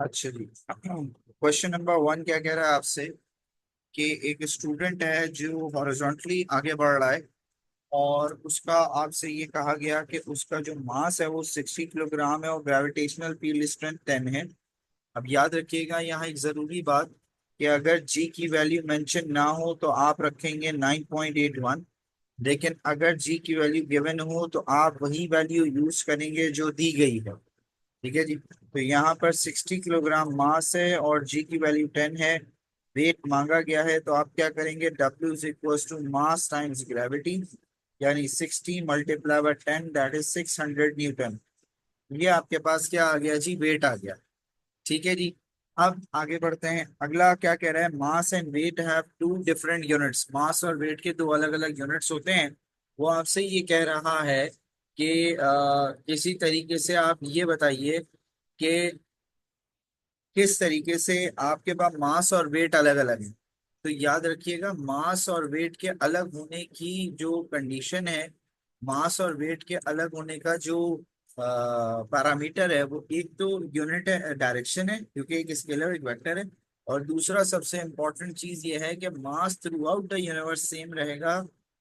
अच्छा जी। Question number one क्या कह रहा है आपसे कि एक स्टूडेंट है जो हॉरिजॉन्टली आगे बढ़ रहा है और उसका आपसे ये कहा गया कि उसका जो मास है वो 60 किलोग्राम है और ग्रेविटेशनल फील्ड स्ट्रेंथ 10 है। अब याद रखिएगा यहाँ एक जरूरी बात कि अगर जी की वैल्यू मेंशन ना हो तो आप रखेंगे 9.81। लेकिन अगर जी की वैल्यू गिवन हो तो आप वही वैल्यू यूज करेंगे जो दी गई है। ठीक है जी। तो यहाँ पर 60 किलोग्राम मास है और जी की वैल्यू 10 है। वेट मांगा गया है तो आप क्या करेंगे, W is equal to mass times gravity, यानी 60 × 10 दैट इज 600 न्यूटन। ये आपके पास क्या आ गया जी, वेट आ गया। ठीक है जी। अब आगे बढ़ते हैं, अगला क्या कह रहा है, mass and weight have two different units. Mass और वेट के दो अलग अलग यूनिट्स होते हैं। वो आपसे ये कह रहा है कि किसी तरीके से आप ये बताइए कि किस तरीके से आपके पास मास और वेट अलग अलग है। तो याद रखिएगा, मास और वेट के अलग होने की जो कंडीशन है, मास और वेट के अलग होने का जो पैरामीटर है, वो एक तो यूनिट है, डायरेक्शन है, क्योंकि एक स्केलर एक वेक्टर है। और दूसरा सबसे इंपॉर्टेंट चीज ये है कि mass throughout the universe same रहेगा,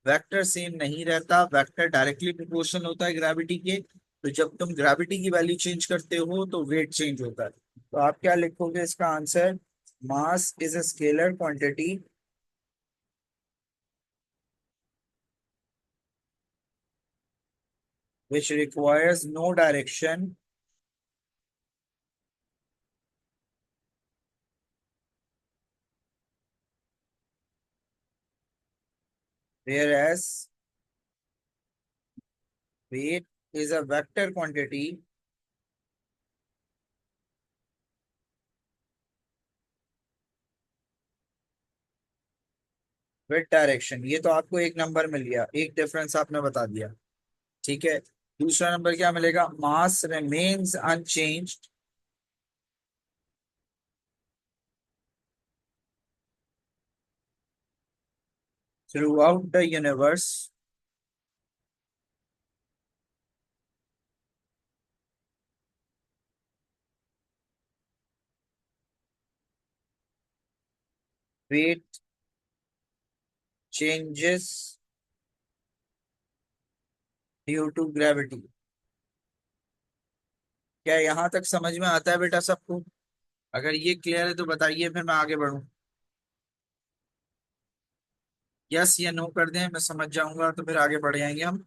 वेक्टर सेम नहीं रहता। वेक्टर डायरेक्टली प्रोपोर्शनल होता है ग्रेविटी के। तो जब तुम ग्रेविटी की वैल्यू चेंज करते हो तो वेट चेंज होता है। तो आप क्या लिखोगे इसका answer, mass is a scalar quantity which requires no direction, whereas weight is a vector quantity with direction। ये तो आपको एक नंबर मिल गया, एक डिफरेंस आपने बता दिया। ठीक है। दूसरा नंबर क्या मिलेगा, मास remains unchanged throughout the universe weight changes due to gravity। क्या यहाँ तक समझ में आता है बेटा सबको? अगर ये क्लियर है तो बताइए, फिर मैं आगे बढ़ूं। यस या नो कर दें, मैं समझ जाऊंगा तो फिर आगे बढ़ जाएंगे हम।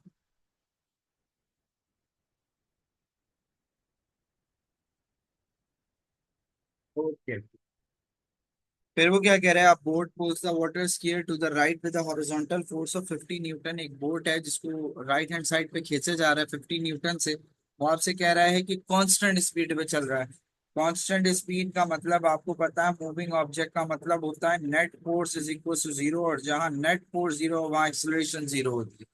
ओके। फिर वो क्या कह रहा है, आप boat pulls the water skier to the right with horizontal force of 50 newton. एक बोट है जिसको राइट हैंड साइड पे खींचा जा रहा है 50 न्यूटन से। वो आपसे कह रहा है कि कांस्टेंट स्पीड पे चल रहा है। कांस्टेंट स्पीड का मतलब आपको पता है, मूविंग ऑब्जेक्ट का मतलब होता है net force is equal to zero. और जहां नेट फोर्स जीरो वहां एक्सलेशन जीरो होती है।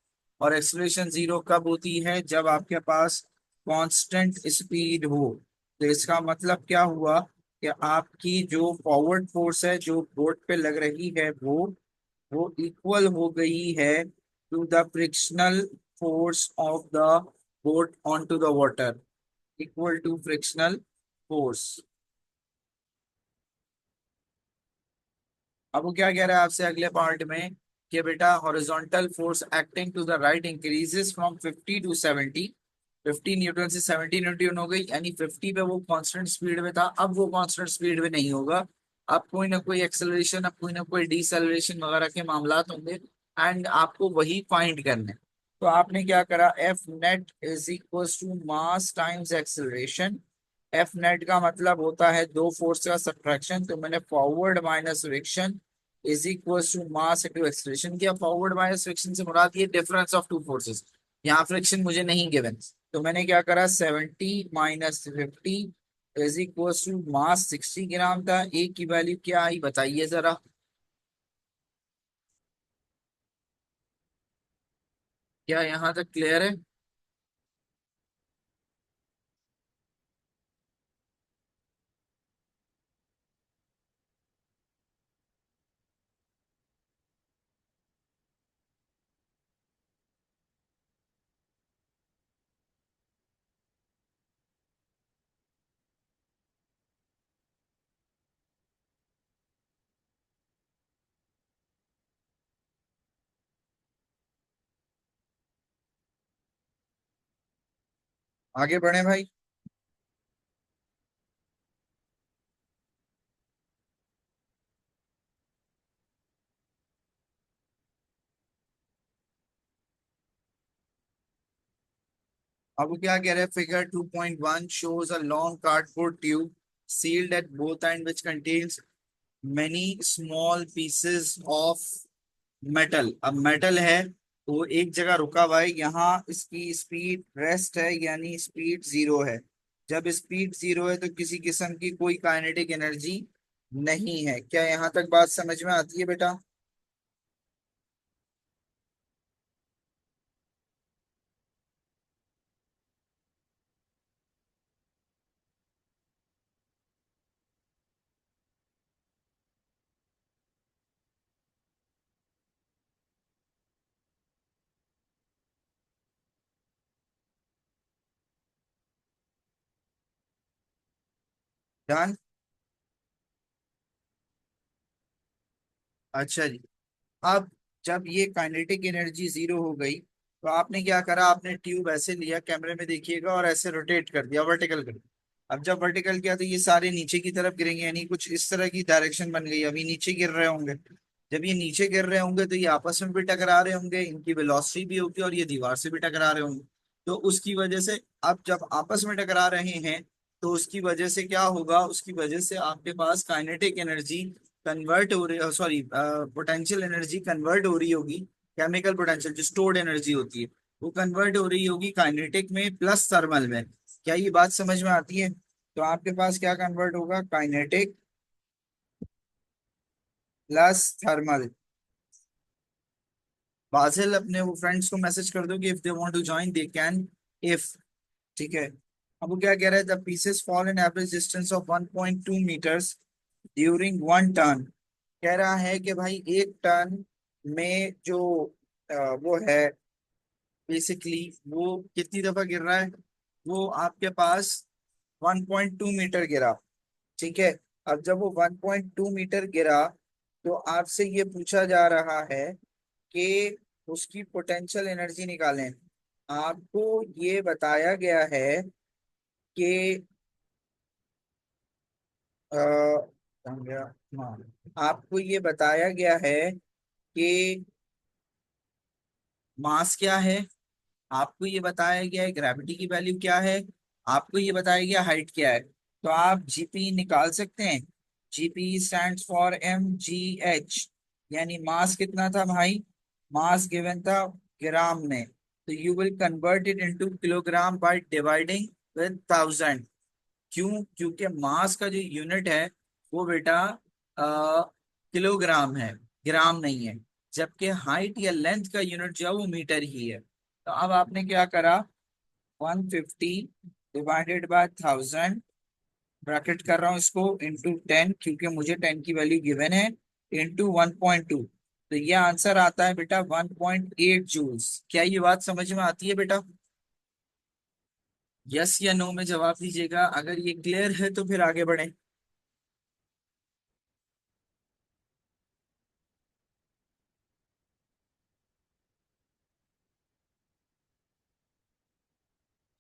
और एक्सलेशन जीरो कब होती है, जब आपके पास कांस्टेंट स्पीड हो। तो इसका मतलब क्या हुआ कि आपकी जो फॉरवर्ड फोर्स है जो बोट पे लग रही है, वो इक्वल हो गई है to the frictional force of the boat on to the water, equal to frictional force. अब वो क्या कह रहा है आपसे अगले पार्ट में कि बेटा horizontal force acting to the right increases from 50 to 70। 50 newton से 70 न्यूटन हो गई, यानी 50 पे वो कांस्टेंट स्पीड में था, अब वो कांस्टेंट स्पीड में नहीं होगा। अब कोई ना कोई एक्सेलरेशन, अब कोई ना कोई डिसेलरेशन वगैरह के मामलात होंगे। एंड आपको वही फाइंड करना है। तो आपने क्या करा, F net is equal to mass times acceleration. F net का मतलब होता है दो फोर्स का सब्ट्रैक्शन। तो मैंने forward minus friction is equal to mass into acceleration किया। फॉरवर्ड माइनस फ्रिक्शन से मुराद ये डिफरेंस ऑफ टू फोर्सेस। यहाँ फ्रिक्शन मुझे नहीं गिवन, तो मैंने क्या करा, 70 - 50 इज इक्वल टू मास 60 ग्राम था। ए की वैल्यू क्या आई बताइए जरा। क्या यहाँ तक क्लियर है? आगे बढ़े भाई। अब वो क्या कह रहे हैं, figure 2.1 shows a long cardboard tube sealed at both ends which contains many small pieces of metal. अब मेटल है तो वो एक जगह रुका हुआ है, यहाँ इसकी स्पीड रेस्ट है यानी स्पीड जीरो है। जब स्पीड जीरो है तो किसी किस्म की कोई काइनेटिक एनर्जी नहीं है। क्या यहाँ तक बात समझ में आती है बेटा? डन। अच्छा जी। अब जब ये काइनेटिक एनर्जी जीरो हो गई तो आपने क्या करा, आपने ट्यूब ऐसे लिया, कैमरे में देखिएगा, और ऐसे रोटेट कर दिया, वर्टिकल कर दिया। अब जब वर्टिकल किया तो ये सारे नीचे की तरफ गिरेंगे, यानी कुछ इस तरह की डायरेक्शन बन गई, अभी नीचे गिर रहे होंगे। जब ये नीचे गिर रहे होंगे तो ये आपस में भी टकरा रहे होंगे, इनकी वेलोसिटी भी होगी, और ये दीवार से भी टकरा रहे होंगे। तो उसकी वजह से अब जब आपस में टकरा रहे हैं तो उसकी वजह से क्या होगा, उसकी वजह से आपके पास काइनेटिक एनर्जी कन्वर्ट हो रही, सॉरी पोटेंशियल एनर्जी कन्वर्ट हो रही होगी। केमिकल पोटेंशियल जो स्टोर्ड एनर्जी होती है वो कन्वर्ट हो रही होगी काइनेटिक में प्लस थर्मल में। क्या ये बात समझ में आती है? तो आपके पास क्या कन्वर्ट होगा, काइनेटिक प्लस थर्मल। बासिल अपने वो फ्रेंड्स को मैसेज कर दो कि if they want to join they can, if. ठीक है। अब वो क्या कह रहा है, the pieces fall in average distance of 1.2 metres during one turn. कह रहा है कि भाई एक टर्न में जो वो है, बेसिकली वो कितनी दफा गिर रहा है, वो आपके पास 1.2 मीटर गिरा। ठीक है। अब जब वो 1.2 मीटर गिरा तो आपसे ये पूछा जा रहा है कि उसकी पोटेंशियल एनर्जी निकालें। आपको ये बताया गया है कि अ, कहाँ गया? हाँ, आपको ये बताया गया है कि मास क्या है, आपको ये बताया गया है ग्रेविटी की वैल्यू क्या है, आपको ये बताया गया हाइट क्या है। तो आप जीपी निकाल सकते हैं। जीपी स्टैंड्स फॉर mgh, यानी मास कितना था भाई, मास गिवन था ग्राम में, तो you will convert it into kilogram by dividing with 1000। क्यों? क्योंकि मास का जो यूनिट है वो बेटा किलोग्राम है, ग्राम नहीं है। जबकि हाइट या लेंथ का यूनिट जो है वो मीटर ही है। तो अब आपने क्या करा, 150 डिवाइडेड बाय 1000, ब्रैकेट कर रहा हूँ इसको, इंटू 10 क्योंकि मुझे 10 की वैल्यू गिवन है, इंटू 1.2। तो ये आंसर आता है बेटा 1.8 जूल्स। क्या ये बात समझ में आती है बेटा? यस या नो में जवाब दीजिएगा, अगर ये क्लियर है तो फिर आगे बढ़े।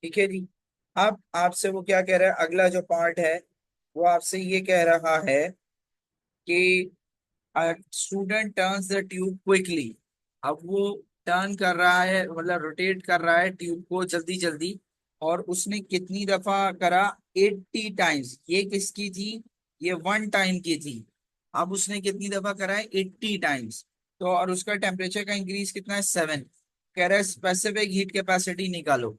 ठीक है जी। अब आपसे वो क्या कह रहा है, अगला जो पार्ट है वो आपसे ये कह रहा है कि student turns the tube quickly. अब वो टर्न कर रहा है, मतलब रोटेट कर रहा है ट्यूब को जल्दी जल्दी, और उसने कितनी दफा करा, 80 टाइम्स। ये किसकी थी, ये वन टाइम की थी। अब उसने कितनी दफा करा है, 80 टाइम्स। तो और उसका टेम्परेचर का इंक्रीज कितना है, 7। कह रहा है स्पेसिफिक हीट कैपेसिटी निकालो।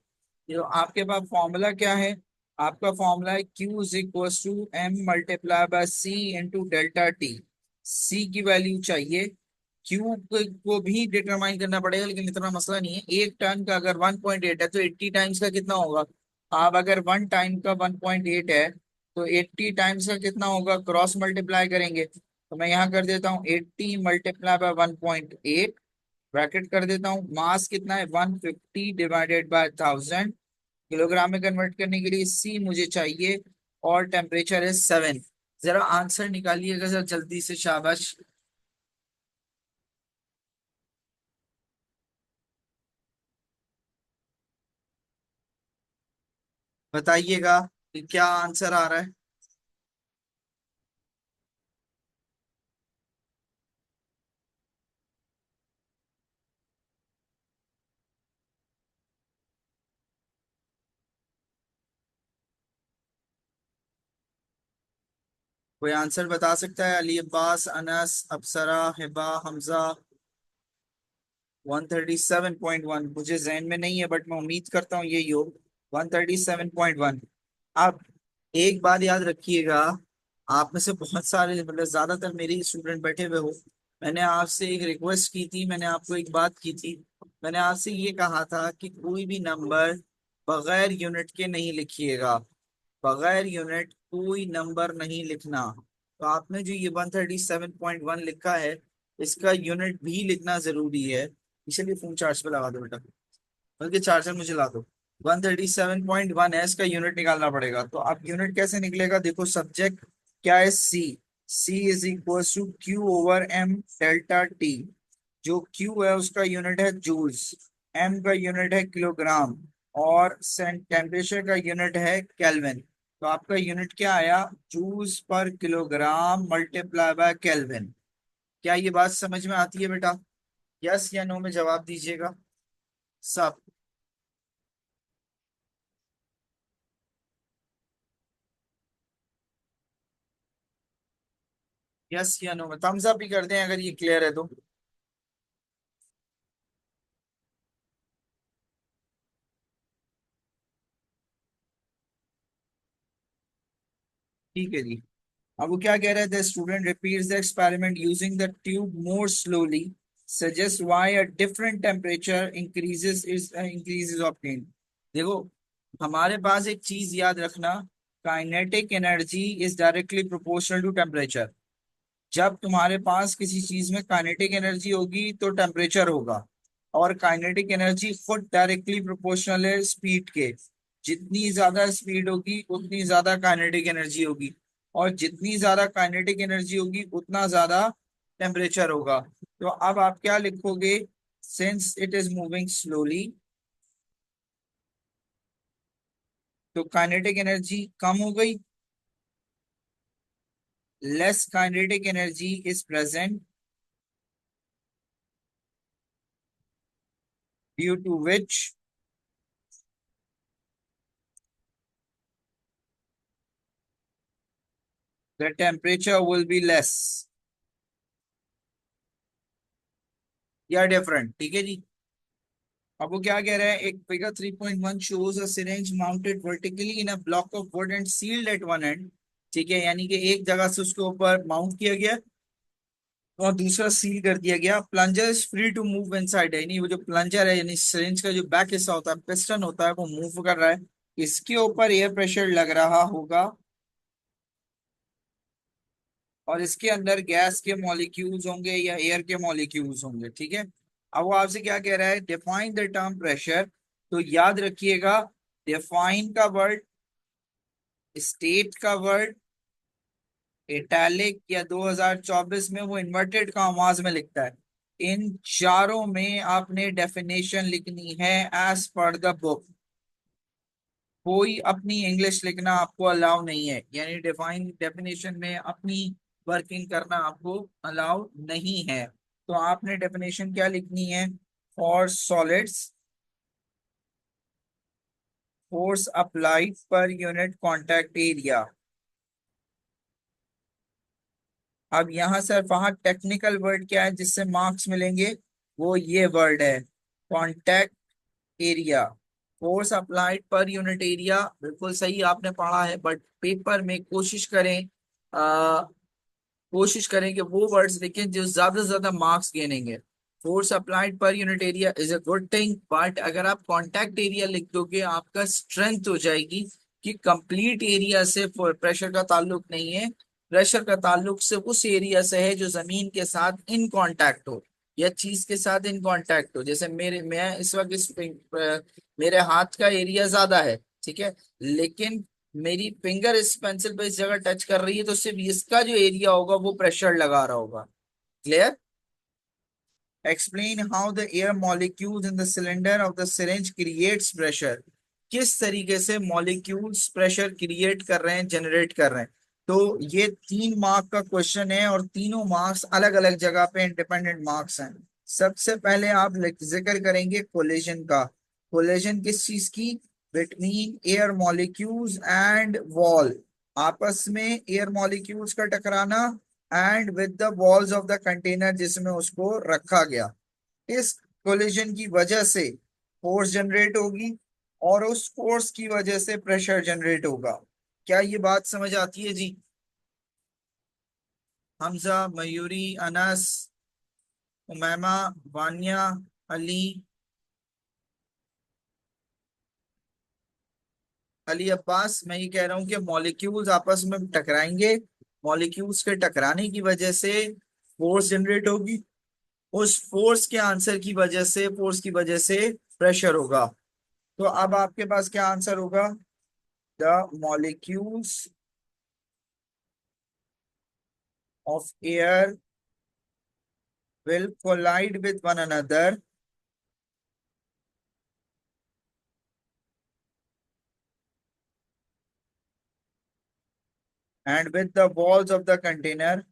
तो आपके पास फॉर्मूला क्या है, आपका फॉर्मूला है Q is equal to M multiply by C into delta T. C की वैल्यू चाहिए, क्यू को भी डिटरमाइन करना पड़ेगा, लेकिन इतना मसला नहीं है। एक टर्न का अगर 1.8 है तो 80 टाइम्स का कितना होगा। आप अगर वन टाइम का 1.8 है तो 80 टाइम्स का कितना होगा, क्रॉस मल्टीप्लाई करेंगे। तो मैं यहाँ कर देता हूँ 80 मल्टीप्लाई बाय 1.8, ब्रैकेट कर देता हूँ। मास कितना है, 150 डिवाइडेड बाय 1000, किलोग्राम में कन्वर्ट करने के लिए सी मुझे चाहिए, और टेम्परेचर है 7। जरा आंसर निकालिएगा जरा जल्दी से, शाबाश। बताइएगा कि क्या आंसर आ रहा है। कोई आंसर बता सकता है? अली अब्बास, अनस, अप्सरा, हिबा, हमजा। 137.1 मुझे जहन में नहीं है, बट मैं उम्मीद करता हूँ यही हो। 137.1। आप एक बात याद रखिएगा, आप में से बहुत सारे, मतलब ज्यादातर मेरे ही स्टूडेंट बैठे हुए हो। मैंने आपसे एक रिक्वेस्ट की थी, मैंने आपको एक बात की थी। मैंने आपसे ये कहा था कि कोई भी नंबर बगैर यूनिट के नहीं लिखिएगा। बगैर यूनिट कोई नंबर नहीं लिखना। तो आपने जो ये 137.1 लिखा है, इसका यूनिट भी लिखना जरूरी है। इसलिए फोन चार्ज पे लगा दो बेटा, बल्कि चार्जर मुझे ला दो। 137.1 है, इसका यूनिट निकालना पड़ेगा। तो अब यूनिट कैसे निकलेगा? देखो, सब्जेक्ट क्या है? C. C is equal to q over m delta t. जो क्यू है उसका यूनिट है जूल्स, एम का यूनिट है किलोग्राम, और टेम्परेचर का यूनिट है केल्विन। तो आपका यूनिट क्या आया? Joules per kilogram multiply by kelvin. क्या ये बात समझ में आती है बेटा? यस या नो में जवाब दीजिएगा सब। यस या नो में थम्स अप ही कर दें अगर ये क्लियर है तो। ठीक है जी। अब वो क्या कह रहे थे? Student repeats the experiment using the tube more slowly, suggest why a different temperature increases obtain. देखो, हमारे पास एक चीज याद रखना, kinetic energy is directly proportional to temperature. जब तुम्हारे पास किसी चीज में काइनेटिक एनर्जी होगी तो टेम्परेचर होगा। और काइनेटिक एनर्जी खुद डायरेक्टली प्रोपोर्शनल है स्पीड के। जितनी ज्यादा स्पीड होगी उतनी ज्यादा काइनेटिक एनर्जी होगी, और जितनी ज्यादा काइनेटिक एनर्जी होगी उतना ज्यादा टेम्परेचर होगा। तो अब आप क्या लिखोगे? Since it is moving slowly, तो काइनेटिक एनर्जी कम हो गई। Less kinetic energy is present, due to which the temperature will be less. या डिफरेंट? ठीक है जी। अब वो क्या कह रहा है? एक figure 3.1 shows a syringe mounted vertically in a block of wood and sealed at one end. ठीक है, यानी कि एक जगह से उसके ऊपर माउंट किया गया और दूसरा सील कर दिया गया। Plunger is free to move inside, यानी वो जो प्लंजर है, यानी सिरिंज का जो बैक हिस्सा होता है, पिस्टन होता है, वो मूव कर रहा है। इसके ऊपर एयर प्रेशर लग रहा होगा और इसके अंदर गैस के मॉलिक्यूल्स होंगे या एयर के मॉलिक्यूल्स होंगे। ठीक है। अब वो आपसे क्या कह रहा है? Define the term pressure. तो याद रखिएगा, डिफाइन का वर्ड, स्टेट का वर्ड, इटैलिक या 2024 में वो इन्वर्टेड कॉमास में लिखता है। इन चारों में आपने डेफिनेशन लिखनी है एज पर द बुक। कोई अपनी इंग्लिश लिखना आपको अलाउ नहीं है, यानी डिफाइन डेफिनेशन में अपनी वर्किंग करना आपको अलाउ नहीं है। तो आपने डेफिनेशन क्या लिखनी है? फॉर सॉलिड्स, फोर्स अप्लाइड पर यूनिट कांटेक्ट एरिया। अब यहाँ सर वहाँ टेक्निकल वर्ड क्या है जिससे मार्क्स मिलेंगे? वो ये वर्ड है, कांटेक्ट एरिया। फोर्स अप्लाइड पर यूनिट एरिया, बिल्कुल सही आपने पढ़ा है, बट पेपर में कोशिश करें कि वो वर्ड्स लिखें जो ज्यादा से ज्यादा मार्क्स गेनेंगे। फोर्स अप्लाइड पर unit area is a good thing, but अगर आप कांटेक्ट एरिया लिख दोगे आपका स्ट्रेंथ हो जाएगी कि कंप्लीट एरिया से प्रेशर का ताल्लुक नहीं है। प्रेशर का ताल्लुक सिर्फ उस एरिया से है जो जमीन के साथ इन कांटेक्ट हो या चीज के साथ इन कांटेक्ट हो। जैसे मैं इस वक्त मेरे हाथ का एरिया ज्यादा है, ठीक है, लेकिन मेरी फिंगर इस पेंसिल पे इस जगह टच कर रही है, तो सिर्फ इसका जो एरिया होगा वो प्रेशर लगा रहा होगा। Clear? Explain how the air molecules in the cylinder of the syringe creates pressure. किस तरीके से मॉलिक्यूल्स प्रेशर क्रिएट कर रहे हैं, जनरेट कर रहे हैं। तो ये 3 मार्क का क्वेश्चन है और तीनों मार्क्स अलग अलग जगह पे इंडिपेंडेंट मार्क्स हैं। सबसे पहले आप जिक्र करेंगे कोलिजन का। कोलिजन किस चीज की? Between air molecules and wall, आपस में एयर मॉलिक्यूल्स का टकराना and with the walls of the container जिसमें उसको रखा गया। इस कोलिजन की वजह से फोर्स जनरेट होगी और उस फोर्स की वजह से प्रेशर जनरेट होगा। क्या ये बात समझ आती है जी? हमजा, मयूरी, अनस, उमैमा, वानिया, अली, अली अब्बास। मैं ये कह रहा हूँ कि मॉलिक्यूल्स आपस में टकराएंगे, मॉलिक्यूल्स के टकराने की वजह से फोर्स जनरेट होगी, उस फोर्स की वजह से प्रेशर होगा। तो अब आपके पास क्या आंसर होगा? The molecules of air will collide with one another and with the walls of the container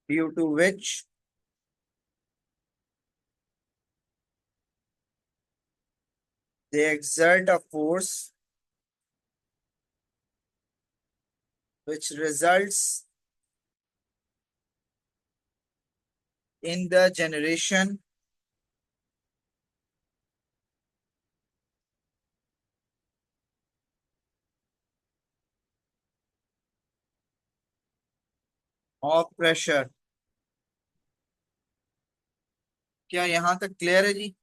due to which they exert a force which results in the generation of pressure। क्या यहाँ तक clear है जी?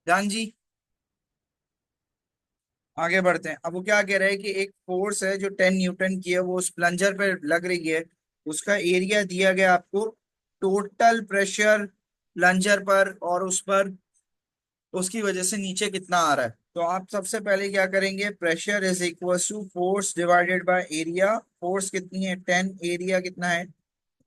जान जी, आगे बढ़ते हैं। अब वो क्या कह रहा है कि एक फोर्स है जो 10 न्यूटन की है, वो उस प्लंजर पे लग रही है। उसका एरिया दिया गया आपको, टोटल प्रेशर प्लंजर पर और उस पर, उसकी वजह से नीचे कितना आ रहा है। तो आप सबसे पहले क्या करेंगे? Pressure is equal to force divided by area. Force कितनी है? 10, एरिया कितना है?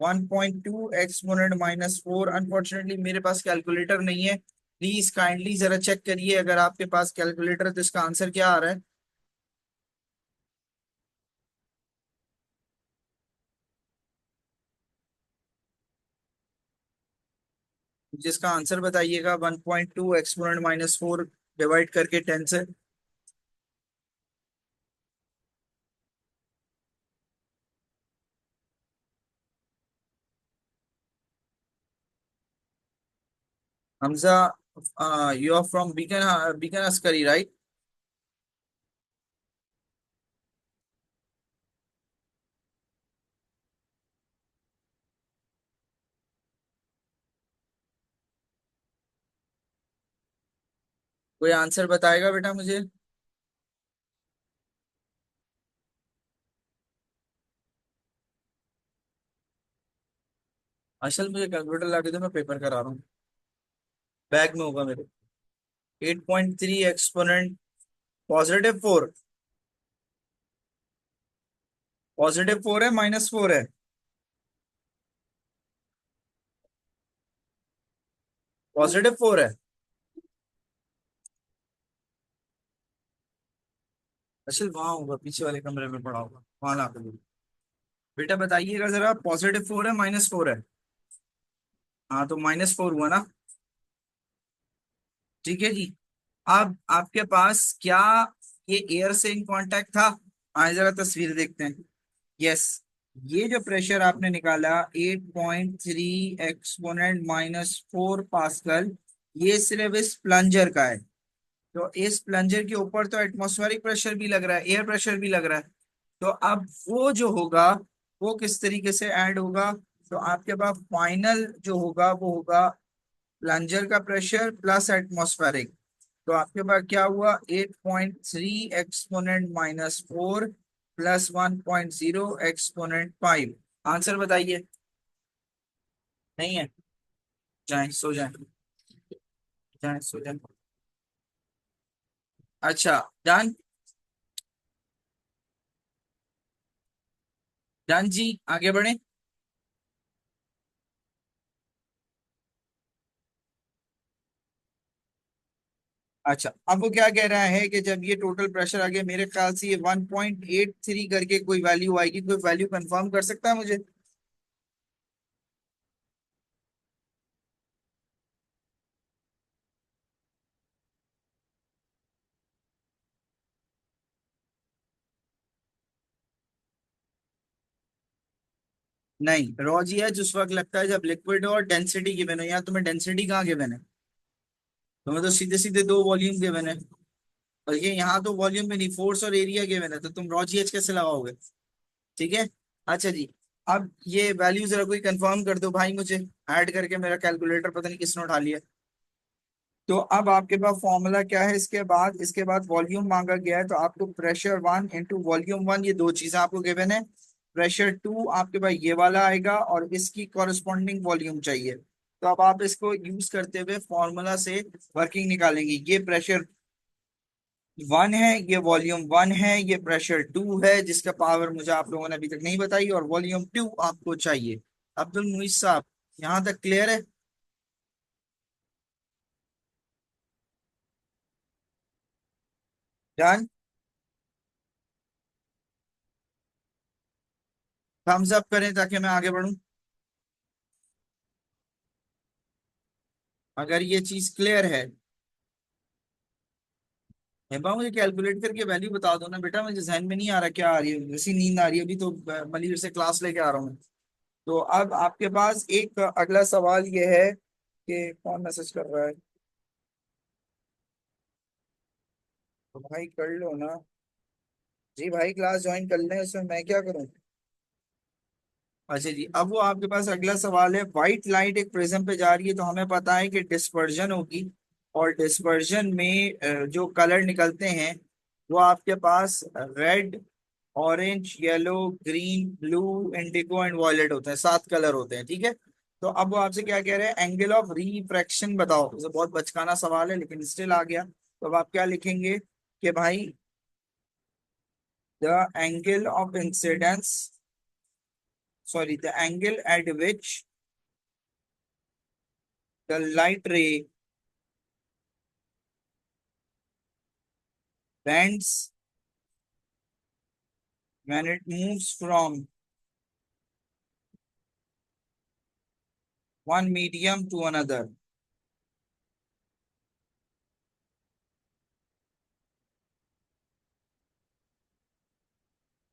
1.2 एक्सपोनेंट -4। अनफॉर्चुनेटली मेरे पास कैलकुलेटर नहीं है, प्लीज काइंडली जरा चेक करिए अगर आपके पास कैलकुलेटर है तो इसका आंसर क्या आ रहा है। जिसका आंसर बताइएगा 1.2 एक्सपोनेंट -4 डिवाइड करके 10 से। Hamza, you are from Beacon, Beacon Askari right? कोई आंसर बताएगा बेटा मुझे? असल मुझे कैलकुलेटर ला के दो, मैं पेपर करा रहा हूँ, बैग में होगा मेरे। 8.3 एक्सपोनेंट +4। +4 है -4 है? +4 है। असल वहां होगा, पीछे वाले कमरे में पड़ा होगा, वहां ला के दो। बेटा बताइएगा जरा, +4 है -4 है? हाँ तो -4 हुआ ना। ठीक है जी। अब आपके पास क्या ये एयर से इन कांटेक्ट था? आए जरा तस्वीर देखते हैं। यस, ये जो प्रेशर आपने निकाला 8.3 एक्सपोनेंट -4 पास्कल, ये सिर्फ इस प्लंजर का है। तो इस प्लंजर के ऊपर तो एटमॉस्फेरिक प्रेशर भी लग रहा है, एयर प्रेशर भी लग रहा है। तो अब वो जो होगा वो किस तरीके से ऐड होगा? तो आपके पास फाइनल जो होगा वो होगा प्लंजर का प्रेशर प्लस एटमॉस्फेरिक। तो आपके पास क्या हुआ, 8.3 एक्सपोनेंट -4 प्लस 1.0 एक्सपोनेंट 5। आंसर बताइए। नहीं है? जाए सो जाए, जाए सो जाए। अच्छा, डन। डन जी, आगे बढ़े। अच्छा, अब वो क्या कह रहा है कि जब ये टोटल प्रेशर आ गया, मेरे ख्याल से ये 1.83 करके कोई वैल्यू आएगी। कोई वैल्यू कंफर्म कर सकता है मुझे? नहीं, रॉ जी एच उस वक्त लगता है जब लिक्विड और डेंसिटी गिवन हो। यहाँ तुम्हें डेंसिटी कहाँ गिवन है? तुम्हें तो सीधे सीधे दो वॉल्यूम गिवन है। और ये यहाँ तो वॉल्यूम में नहीं, फोर्स और एरिया गिवन है, तो तुम रॉ जी एच कैसे लगाओगे? ठीक है। अच्छा जी, अब ये वैल्यू जरा कोई कंफर्म कर दो भाई मुझे, ऐड करके। मेरा कैलकुलेटर पता नहीं किसने उठा लिया। तो अब आपके पास फॉर्मूला क्या है इसके बाद? इसके बाद वॉल्यूम मांगा गया है, तो आपको प्रेशर 1 इंटू वॉल्यूम 1, ये दो चीजें आपको गिवन है। प्रेशर 2 आपके पास ये वाला आएगा, और इसकी कॉरेस्पॉन्डिंग वॉल्यूम चाहिए। तो अब आप इसको यूज करते हुए फॉर्मूला से वर्किंग निकालेंगे। ये प्रेशर 1 है, ये वॉल्यूम 1 है, ये प्रेशर 2 है, जिसका पावर मुझे आप लोगों ने अभी तक नहीं बताई, और वॉल्यूम 2 आपको चाहिए। अब्दुल मुईस साहब, यहाँ तक क्लियर है? डन। थम्स अप करें ताकि मैं आगे बढ़ूं, अगर ये चीज क्लियर है। हेबा, मुझे कैलकुलेट करके वैल्यू बता दो ना बेटा, मुझे जहन में नहीं आ रहा क्या आ रही है, वैसी नींद आ रही है अभी तो। मलिर से क्लास लेके आ रहा हूँ मैं। तो अब आपके पास एक अगला सवाल ये है कि कौन मैसेज कर रहा है? तो भाई कर लो ना। जी भाई, क्लास ज्वाइन कर लें, उसमें मैं क्या करूँ? अच्छा जी, अब वो आपके पास अगला सवाल है। व्हाइट लाइट एक प्रिज्म पे जा रही है, तो हमें पता है कि डिस्पर्जन होगी। और डिस्पर्जन में जो कलर निकलते हैं वो आपके पास red, orange, yellow, green, blue, indigo and violet होते हैं। 7 कलर होते हैं, ठीक है। तो अब वो आपसे क्या कह रहे हैं, एंगल ऑफ रिफ्रैक्शन बताओ। ये बहुत बचकाना सवाल है लेकिन स्टिल आ गया। तो अब आप क्या लिखेंगे कि भाई the angle of incidence, sorry, the angle at which the light ray bends when it moves from one medium to another।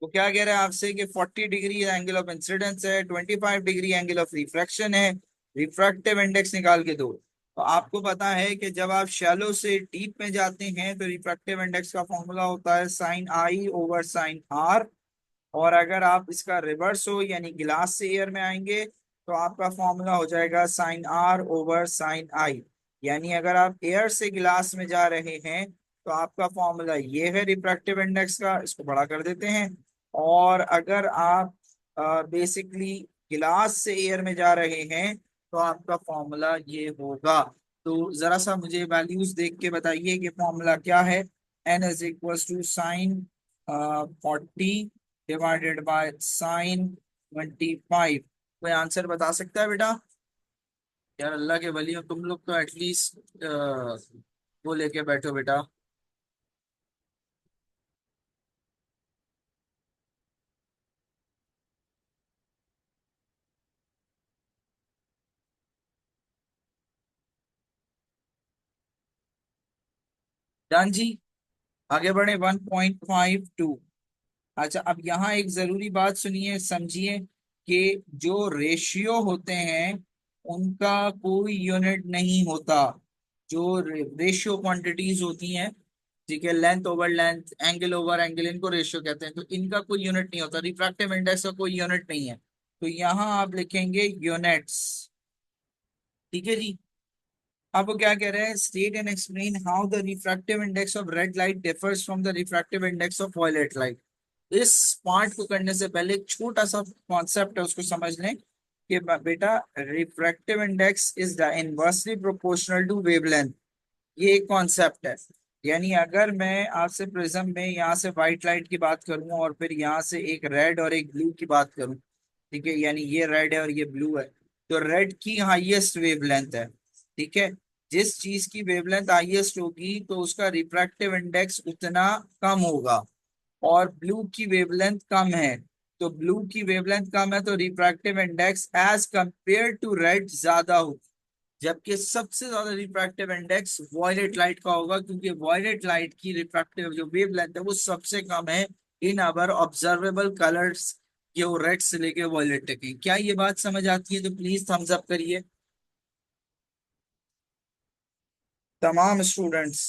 वो क्या कह रहा है आपसे कि 40 डिग्री एंगल ऑफ इंसिडेंस है, 25 डिग्री एंगल ऑफ रिफ्रैक्शन है, रिफ्रैक्टिव इंडेक्स निकाल के दो। तो आपको पता है कि जब आप शैलो से डीप में जाते हैं तो रिफ्रैक्टिव इंडेक्स का फॉर्मूला होता है sin I/sin R। और अगर आप इसका रिवर्स हो, यानी गिलास से एयर में आएंगे, तो आपका फॉर्मूला हो जाएगा sin R/sin I। यानी अगर आप एयर से गिलास में जा रहे हैं तो आपका फॉर्मूला ये है रिफ्रैक्टिव इंडेक्स का, इसको बड़ा कर देते हैं। और अगर आप बेसिकली गिलास से एयर में जा रहे हैं तो आपका फॉर्मूला ये होगा। तो जरा सा मुझे वैल्यूज देख के बताइए कि फॉर्मूला क्या है। n = sin 40 divided by sin 25। कोई आंसर बता सकता है बेटा? यार अल्लाह के वली हो तुम लोग, तो एटलीस्ट वो लेके बैठो बेटा। जान जी, आगे बढ़े। 1.52। अच्छा, अब यहाँ एक जरूरी बात सुनिए, समझिए कि जो रेशियो होते हैं उनका कोई यूनिट नहीं होता। जो रेशियो क्वांटिटीज होती हैं, ठीक है, length over length, angle over angle, इनको रेशियो कहते हैं। तो इनका कोई यूनिट नहीं होता, रिफ्रैक्टिव इंडेक्स का कोई यूनिट नहीं है। तो यहाँ आप लिखेंगे यूनिट्स। ठीक है जी। अब वो क्या कह रहे हैं, state and explain how the refractive index of red light differs from the refractive index of violet light. इस पार्ट को करने से पहले एक छोटा सा कॉन्सेप्ट है, उसको समझ लें कि बेटा refractive index is the inversely proportional to wavelength. ये एक कॉन्सेप्ट है। यानी अगर मैं आपसे प्रिज्म में यहाँ से व्हाइट लाइट की बात करूँ और फिर यहाँ से एक रेड और एक ब्लू की बात करूँ, ठीक है, यानी ये रेड है और ये ब्लू है, तो रेड की हाईएस्ट वेवलेंथ है। ठीक है। जिस चीज की वेवलेंथ हाईएस्ट होगी तो उसका रिफ्रैक्टिव इंडेक्स उतना कम होगा, और ब्लू की वेवलेंथ कम है, तो ब्लू की वेवलेंथ कम है तो refractive index as compare to red ज्यादा होगा। जबकि सबसे ज्यादा रिफ्रैक्टिव इंडेक्स वॉयलेट लाइट का होगा, क्योंकि वॉयलेट लाइट की रिफ्रैक्टिव जो वेवलेंथ है वो सबसे कम है इन अवर ऑब्जर्वेबल कलर्स, ये वो रेड से लेके वॉयलेट तक है। क्या ये बात समझ आती है? तो प्लीज थम्स अप करिए तमाम स्टूडेंट्स।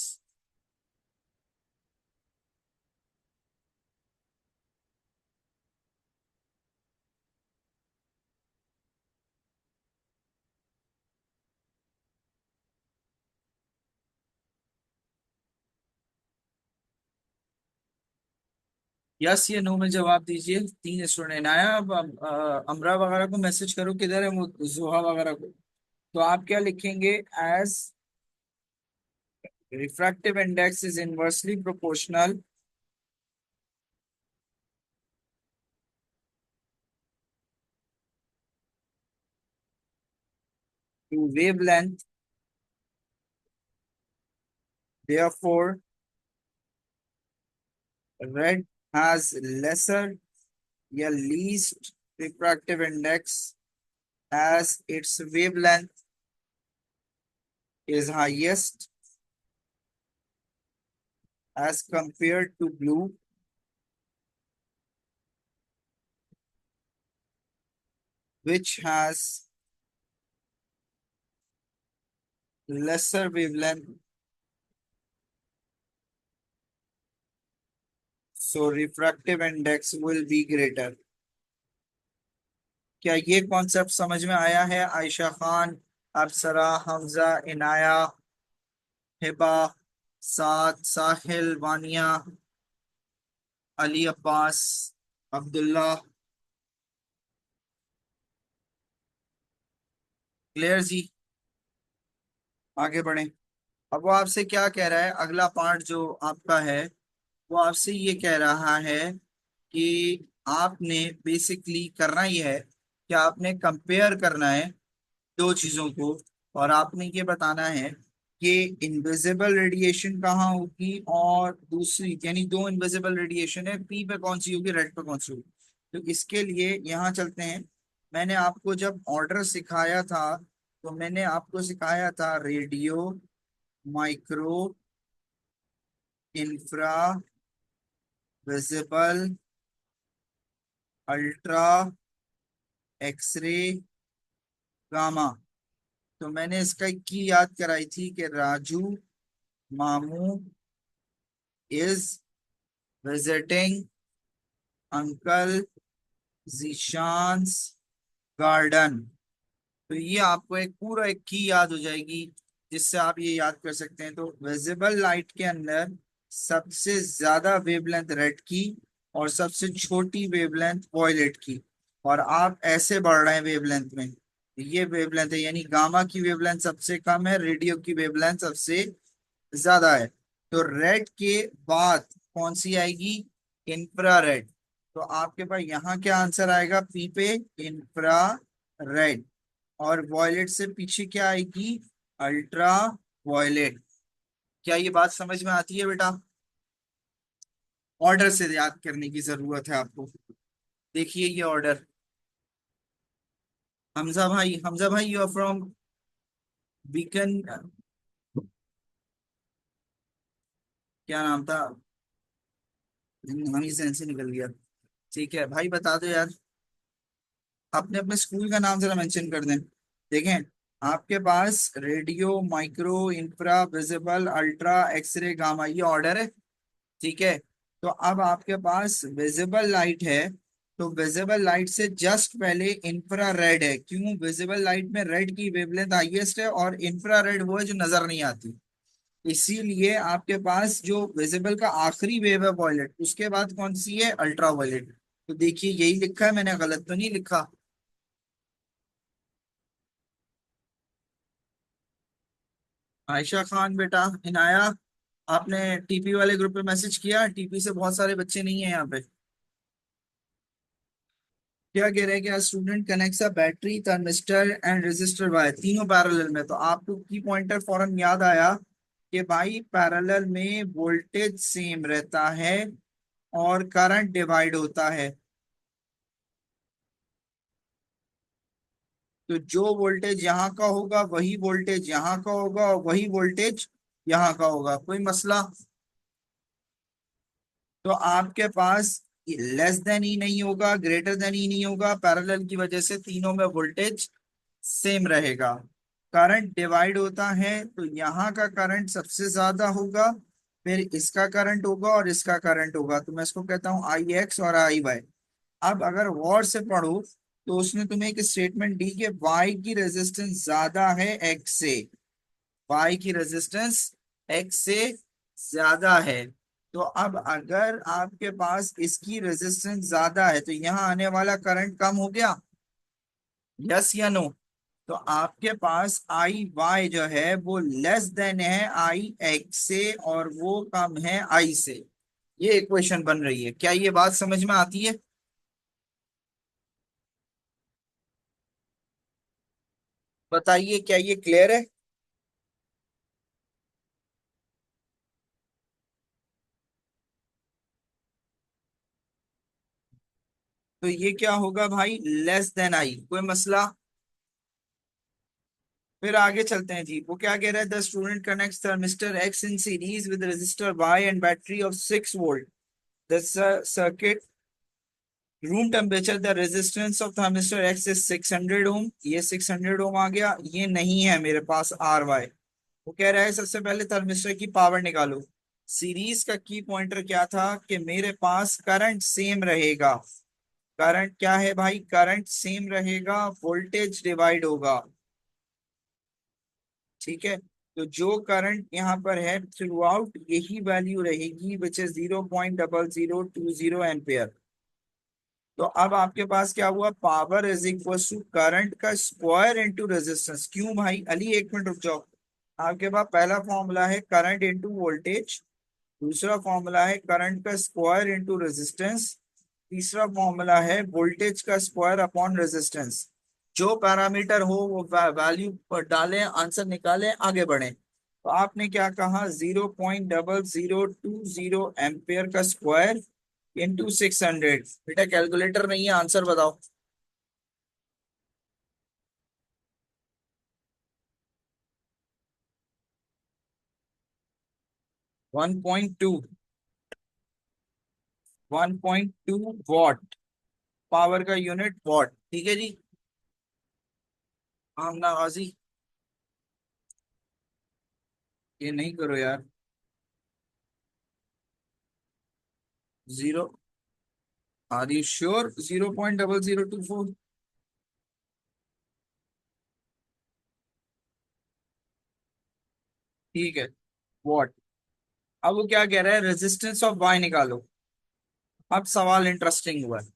यस या नो में जवाब दीजिए। तीन स्टूडेंट आया। अब अमरा वगैरह को मैसेज करो किधर है वो, जोहा वगैरह को। तो आप क्या लिखेंगे? As refractive index is inversely proportional to wavelength, therefore red has lesser या least refractive index as its wavelength is highest as compared to blue, which has lesser wavelength, so refractive index will be greater। क्या ये concept समझ में आया है? आयशा खान, अप्सरा, हमजा, इनाया, हिबा, साद, साहिल, Vaniya, Ali Abbas, Abdullah. Clear जी? आगे बढ़ें। अब वो आपसे क्या कह रहा है, अगला पार्ट जो आपका है वो आपसे ये कह रहा है कि आपने बेसिकली करना ये है कि आपने कंपेयर करना है दो चीजों को, और आपने ये बताना है कि इनविजिबल रेडिएशन कहाँ होगी, और दूसरी यानी दो इनविजिबल रेडिएशन है, पी पे कौन सी होगी, रेड पे कौन सी होगी। तो इसके लिए यहाँ चलते हैं। मैंने आपको जब ऑर्डर सिखाया था तो मैंने आपको सिखाया था radio, micro, infra, visible, ultra, x-ray, gamma. तो मैंने इसका एक की याद कराई थी कि राजू मामू इज विजिटिंग अंकल जीशांस गार्डन। तो ये आपको एक पूरा एक की याद हो जाएगी, जिससे आप ये याद कर सकते हैं। तो विजिबल लाइट के अंदर सबसे ज्यादा वेवलेंथ रेड की और सबसे छोटी वेवलेंथ वॉयलेट की, और आप ऐसे बढ़ रहे हैं वेवलेंथ में। ये वेवलेंथ है, यानी गामा की वेवलेंथ सबसे कम है, रेडियो की वेवलेंथ सबसे ज्यादा है। तो रेड के बाद कौन सी आएगी? इंफ्रारेड। तो आपके पास यहाँ क्या आंसर आएगा? पी पे इंफ्रा रेड। और वॉयलेट से पीछे क्या आएगी? Ultraviolet. क्या ये बात समझ में आती है बेटा? ऑर्डर से याद करने की जरूरत है आपको। देखिए ये ऑर्डर। हमजा भाई, हमजा भाई, यू आर फ्रॉम बीकन, क्या नाम था, हमी से निकल गया। ठीक है भाई, बता दो यार, अपने अपने स्कूल का नाम जरा मेंशन कर दें। देखें, आपके पास radio, micro, infra, visible, ultra, x-ray, gamma, ये ऑर्डर है। ठीक है। तो अब आपके पास विजिबल लाइट है, तो विजिबल लाइट से जस्ट पहले इंफ्रारेड है। क्यों? विजिबल लाइट में रेड की वेवलेंथ हाईएस्ट है और इंफ्रारेड वो है जो नजर नहीं आती। इसीलिए आपके पास जो विजिबल का आखिरी वेव है वॉयलेट, उसके बाद कौन सी है? Ultraviolet. तो देखिए यही लिखा है, मैंने गलत तो नहीं लिखा। आयशा खान बेटा, इनाया, आपने टीपी वाले ग्रुप पे मैसेज किया? टीपी से बहुत सारे बच्चे नहीं है यहाँ पे। क्या कह रहे हैं कि student connects a battery, thermistor and resistor wire, तीनों पैरेलल में। तो आपको की पॉइंटर फौरन याद आया कि भाई पैरेलल में वोल्टेज सेम रहता है और करंट डिवाइड होता है। तो जो वोल्टेज यहाँ का होगा वही वोल्टेज यहाँ का होगा और वही वोल्टेज यहाँ का होगा। कोई मसला? तो आपके पास लेस देन ही नहीं होगा, ग्रेटर देन ही नहीं होगा, पैरेलल की वजह से तीनों में वोल्टेज सेम रहेगा। करंट डिवाइड होता है तो यहाँ का करंट सबसे ज्यादा होगा, फिर इसका करंट होगा और इसका करंट होगा। तो मैं इसको कहता हूँ आई एक्स और आई वाई। अब अगर गौर से पढ़ो तो उसने तुम्हें एक स्टेटमेंट दी कि वाई की रेजिस्टेंस ज्यादा है एक्स से। वाई की रेजिस्टेंस एक्स से ज्यादा है। तो अब अगर आपके पास इसकी रेजिस्टेंस ज्यादा है तो यहाँ आने वाला करंट कम हो गया, यस या नो? तो आपके पास आई वाई जो है वो लेस देन है आई एक्स से और वो कम है आई से। ये इक्वेशन बन रही है। क्या ये बात समझ में आती है? बताइए, क्या ये क्लियर है? तो ये क्या होगा भाई? Less than I. कोई मसला? फिर आगे चलते हैं जी। वो क्या कह रहा है? The student connects thermistor X in series with resistor Y and battery of 6 volt. The circuit room temperature, the resistance of thermistor X is 600 ohm. ये 600 ओम आ गया। ये नहीं है मेरे पास आर वाई। वो कह रहा है सबसे पहले थर्मिस्टर की पावर निकालो। सीरीज का की पॉइंटर क्या था कि मेरे पास करंट सेम रहेगा। करंट क्या है भाई? करंट सेम रहेगा, वोल्टेज डिवाइड होगा। ठीक है। तो जो करंट यहाँ पर है थ्रू आउट यही वैल्यू रहेगी, विच इज 0.0020 एम्पियर। तो अब आपके पास क्या हुआ? Power is equal to current का स्क्वायर इंटू रेजिस्टेंस। क्यों भाई? अली एक मिनट रुक जाओ। आपके पास पहला फॉर्मूला है करंट इंटू वोल्टेज, दूसरा फॉर्मूला है करंट का स्क्वायर इंटू रेजिस्टेंस, तीसरा फॉर्मूला है वोल्टेज का स्क्वायर अपॉन रेजिस्टेंस। जो पैरामीटर हो वो वैल्यू पर डालें, आंसर निकालें, आगे बढ़ें। तो आपने क्या कहा? 0.0020 एम्पियर का स्क्वायर इंटू 600। बेटा कैलकुलेटर नहीं है, आंसर बताओ। 1.2। 1.2 वॉट। पावर का यूनिट वॉट। ठीक है जी। आमना गाजी, ये नहीं करो यार। जीरो? Are you sure? 0.0024? ठीक है। वॉट। अब वो क्या कह रहा है? रेजिस्टेंस ऑफ वाई निकालो। अब सवाल इंटरेस्टिंग हुआ है।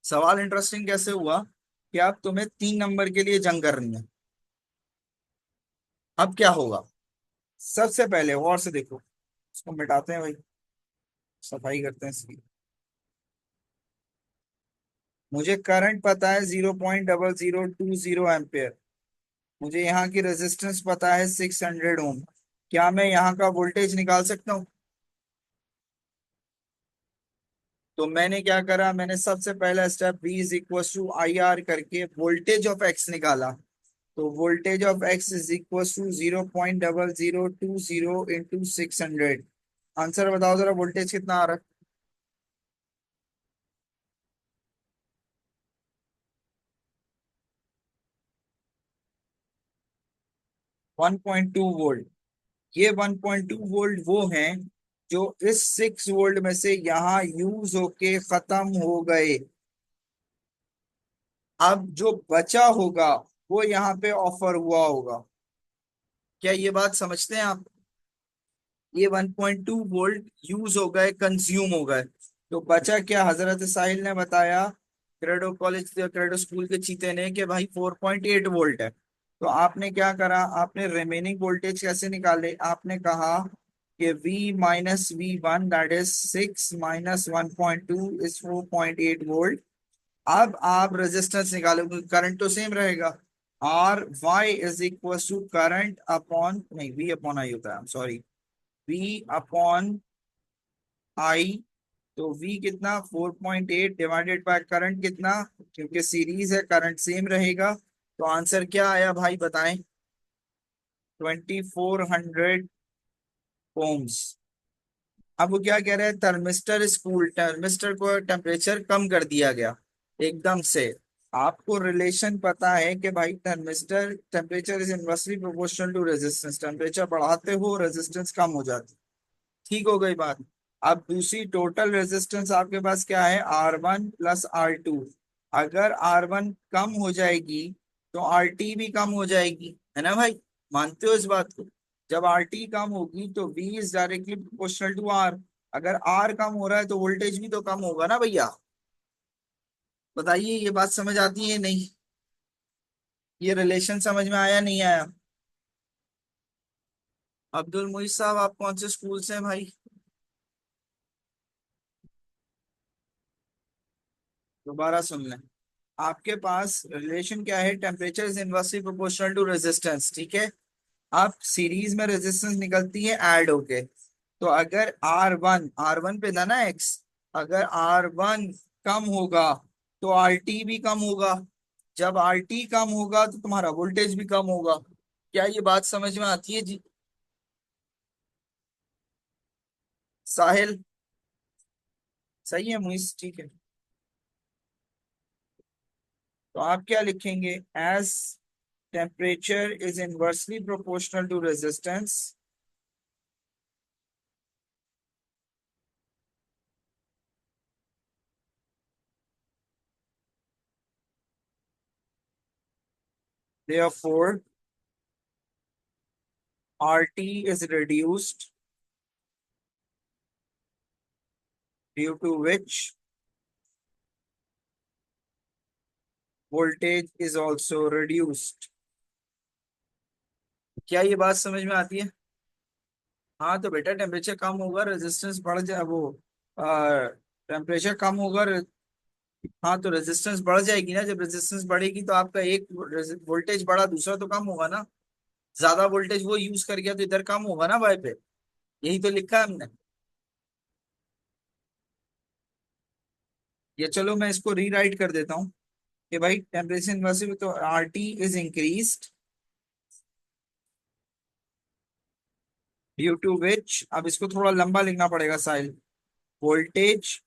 सवाल इंटरेस्टिंग कैसे हुआ कि अब तुम्हें 3 नंबर के लिए जंग करनी है। अब क्या होगा? सबसे पहले गौर से देखो, इसको मिटाते हैं भाई, सफाई करते हैं इसकी। मुझे करंट पता है 0.0020 एम्पियर। मुझे यहाँ की रेजिस्टेंस पता है 600 ओम। क्या मैं यहाँ का वोल्टेज निकाल सकता हूँ? तो मैंने क्या करा? मैंने सबसे पहला step V is equal to I R करके वोल्टेज ऑफ एक्स निकाला। तो voltage of X is equal to 0.0020 into 600। Answer बताओ जरा, वोल्टेज कितना आ रहा है? 1.2 वोल्ट। ये 1.2 वोल्ट वो हैं जो इस 6 वोल्ट में से यहाँ यूज होके खत्म हो गए, अब जो बचा होगा वो यहाँ पे ऑफर हुआ होगा। क्या ये बात समझते हैं आप? ये 1.2 वोल्ट यूज हो गए, कंज्यूम हो गए, तो बचा क्या? हजरत साहिल ने बताया, क्रेडो स्कूल के चीते ने, कि भाई 4.8 वोल्ट है। तो आपने क्या करा, आपने रिमेनिंग वोल्टेज कैसे निकाले? आपने कहा कि V - V1 that is 6 - 1.2 is 4.8 volt. अब आप रेजिस्टेंस निकालोगे, करंट तो सेम रहेगा। R y is equal to current upon, नहीं, V अपॉन आई होता है, सॉरी, V अपॉन आई। तो V कितना? 4.8 डिवाइडेड बाय करंट कितना, क्योंकि सीरीज है करंट सेम रहेगा। तो आंसर क्या आया भाई बताएं? 2400 ओम्स। अब वो क्या कह रहे हैं, थर्मिस्टर को टेम्परेचर कम कर दिया गया एकदम से। आपको रिलेशन पता है कि भाई thermistor temperature is inversely proportional to resistance, temperature बढ़ाते हो रेजिस्टेंस कम हो जाती। ठीक हो गई बात। अब दूसरी टोटल रेजिस्टेंस आपके पास क्या है? R1 + R2। अगर R1 कम हो जाएगी तो RT भी कम हो जाएगी, है ना भाई? मानते हो इस बात को? जब RT कम होगी तो V is directly proportional to R। अगर R कम हो रहा है तो वोल्टेज भी तो कम होगा ना भैया। बताइए, ये बात समझ आती है नहीं? ये रिलेशन समझ में आया नहीं आया? अब्दुल मुईज साहब, आप कौन से स्कूल से हैं भाई? दोबारा सुन लें। आपके पास रिलेशन क्या है? Temperature is inversely proportional to resistance, ठीक है। अब सीरीज में रेजिस्टेंस निकलती है ऐड होके। तो अगर आर वन पे था ना एक्स, अगर R1 कम होगा तो RT भी कम होगा। जब RT कम होगा तो तुम्हारा वोल्टेज भी कम होगा। क्या ये बात समझ में आती है जी? साहिल, सही है मुइस, ठीक है। तो आप क्या लिखेंगे? As temperature is inversely proportional to resistance, therefore RT is reduced, due to which voltage is also reduced। क्या ये बात समझ में आती है? हाँ तो बेटा, टेम्परेचर कम होगा रेजिस्टेंस बढ़ जाए, वो टेम्परेचर कम होगा हाँ तो रेजिस्टेंस बढ़ जाएगी ना। जब रेजिस्टेंस बढ़ेगी तो आपका एक वोल्टेज बढ़ा, दूसरा तो कम होगा ना। ज्यादा वोल्टेज वो यूज कर गया तो इधर कम होगा ना वाई पे। यही तो लिखा है हमने। ये चलो मैं इसको रीराइट कर देता हूँ कि भाई टेम्परेचर इनवर्सिबल, तो RT is increased due to which, अब इसको थोड़ा लंबा लिखना पड़ेगा Sahil, voltage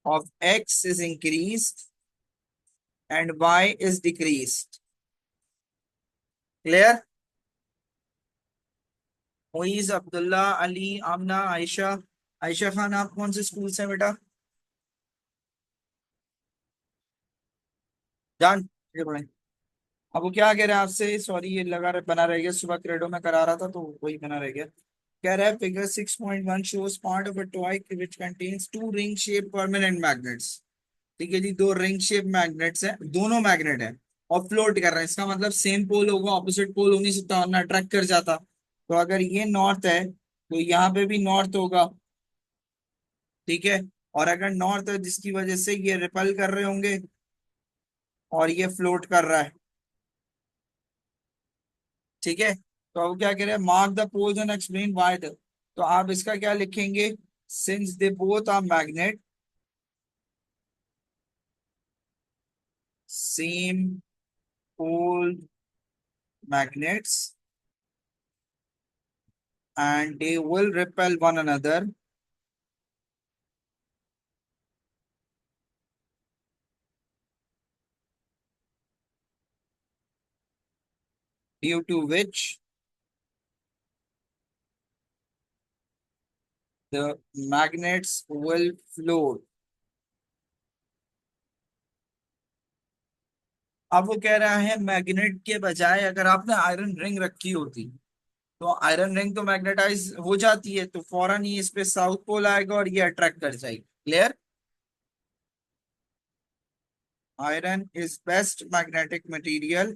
of X is increased and Y is decreased। Clear? Moiz, Abdullah, Ali, Aamna, Ayesha. Ayesha Khan, आप कौन से स्कूल से हैं बेटा? जान, ये पढ़े। अब वो क्या कह रहे हैं आपसे, सॉरी ये बना रह गया, सुबह क्रेडो में करा रहा था तो वही बना रह गया। कह रहा है figure 6.1 shows part of a toy which contains two ring shape permanent magnets. ठीक है जी, दो रिंग शेप मैग्नेट्स हैं, दोनों मैग्नेट हैं और फ्लोट कर रहे हैं। इसका मतलब सेम पोल होगा, ऑपोजिट पोल होने से तो ना अट्रैक्ट कर जाता। तो अगर ये नॉर्थ है तो यहाँ पे भी नॉर्थ होगा, ठीक है। और अगर नॉर्थ है जिसकी वजह से ये रिपल कर रहे होंगे और ये फ्लोट कर रहा है, ठीक है। तो अब क्या कह रहे हैं, mark the poles and explain why the. तो आप इसका क्या लिखेंगे? Since they both are magnet, same pole magnets, and they will repel one another, due to which the magnets will float। अब वो कह रहा है मैग्नेट के बजाय अगर आपने आयरन रिंग रखी होती तो आयरन रिंग तो मैग्नेटाइज हो जाती है, तो फौरन ही इस पे साउथ पोल आएगा और ये अट्रैक्ट कर जाएगी। Clear. Iron is best magnetic material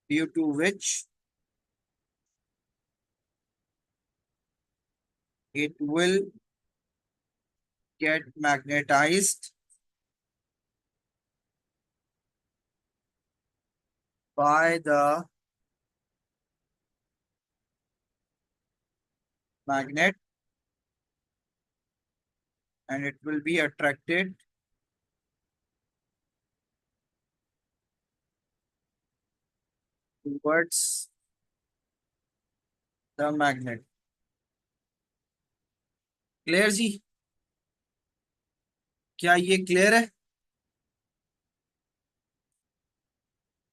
due to which it will get magnetized by the magnet and it will be attracted towards the magnet। Clear जी? क्या ये क्लियर है?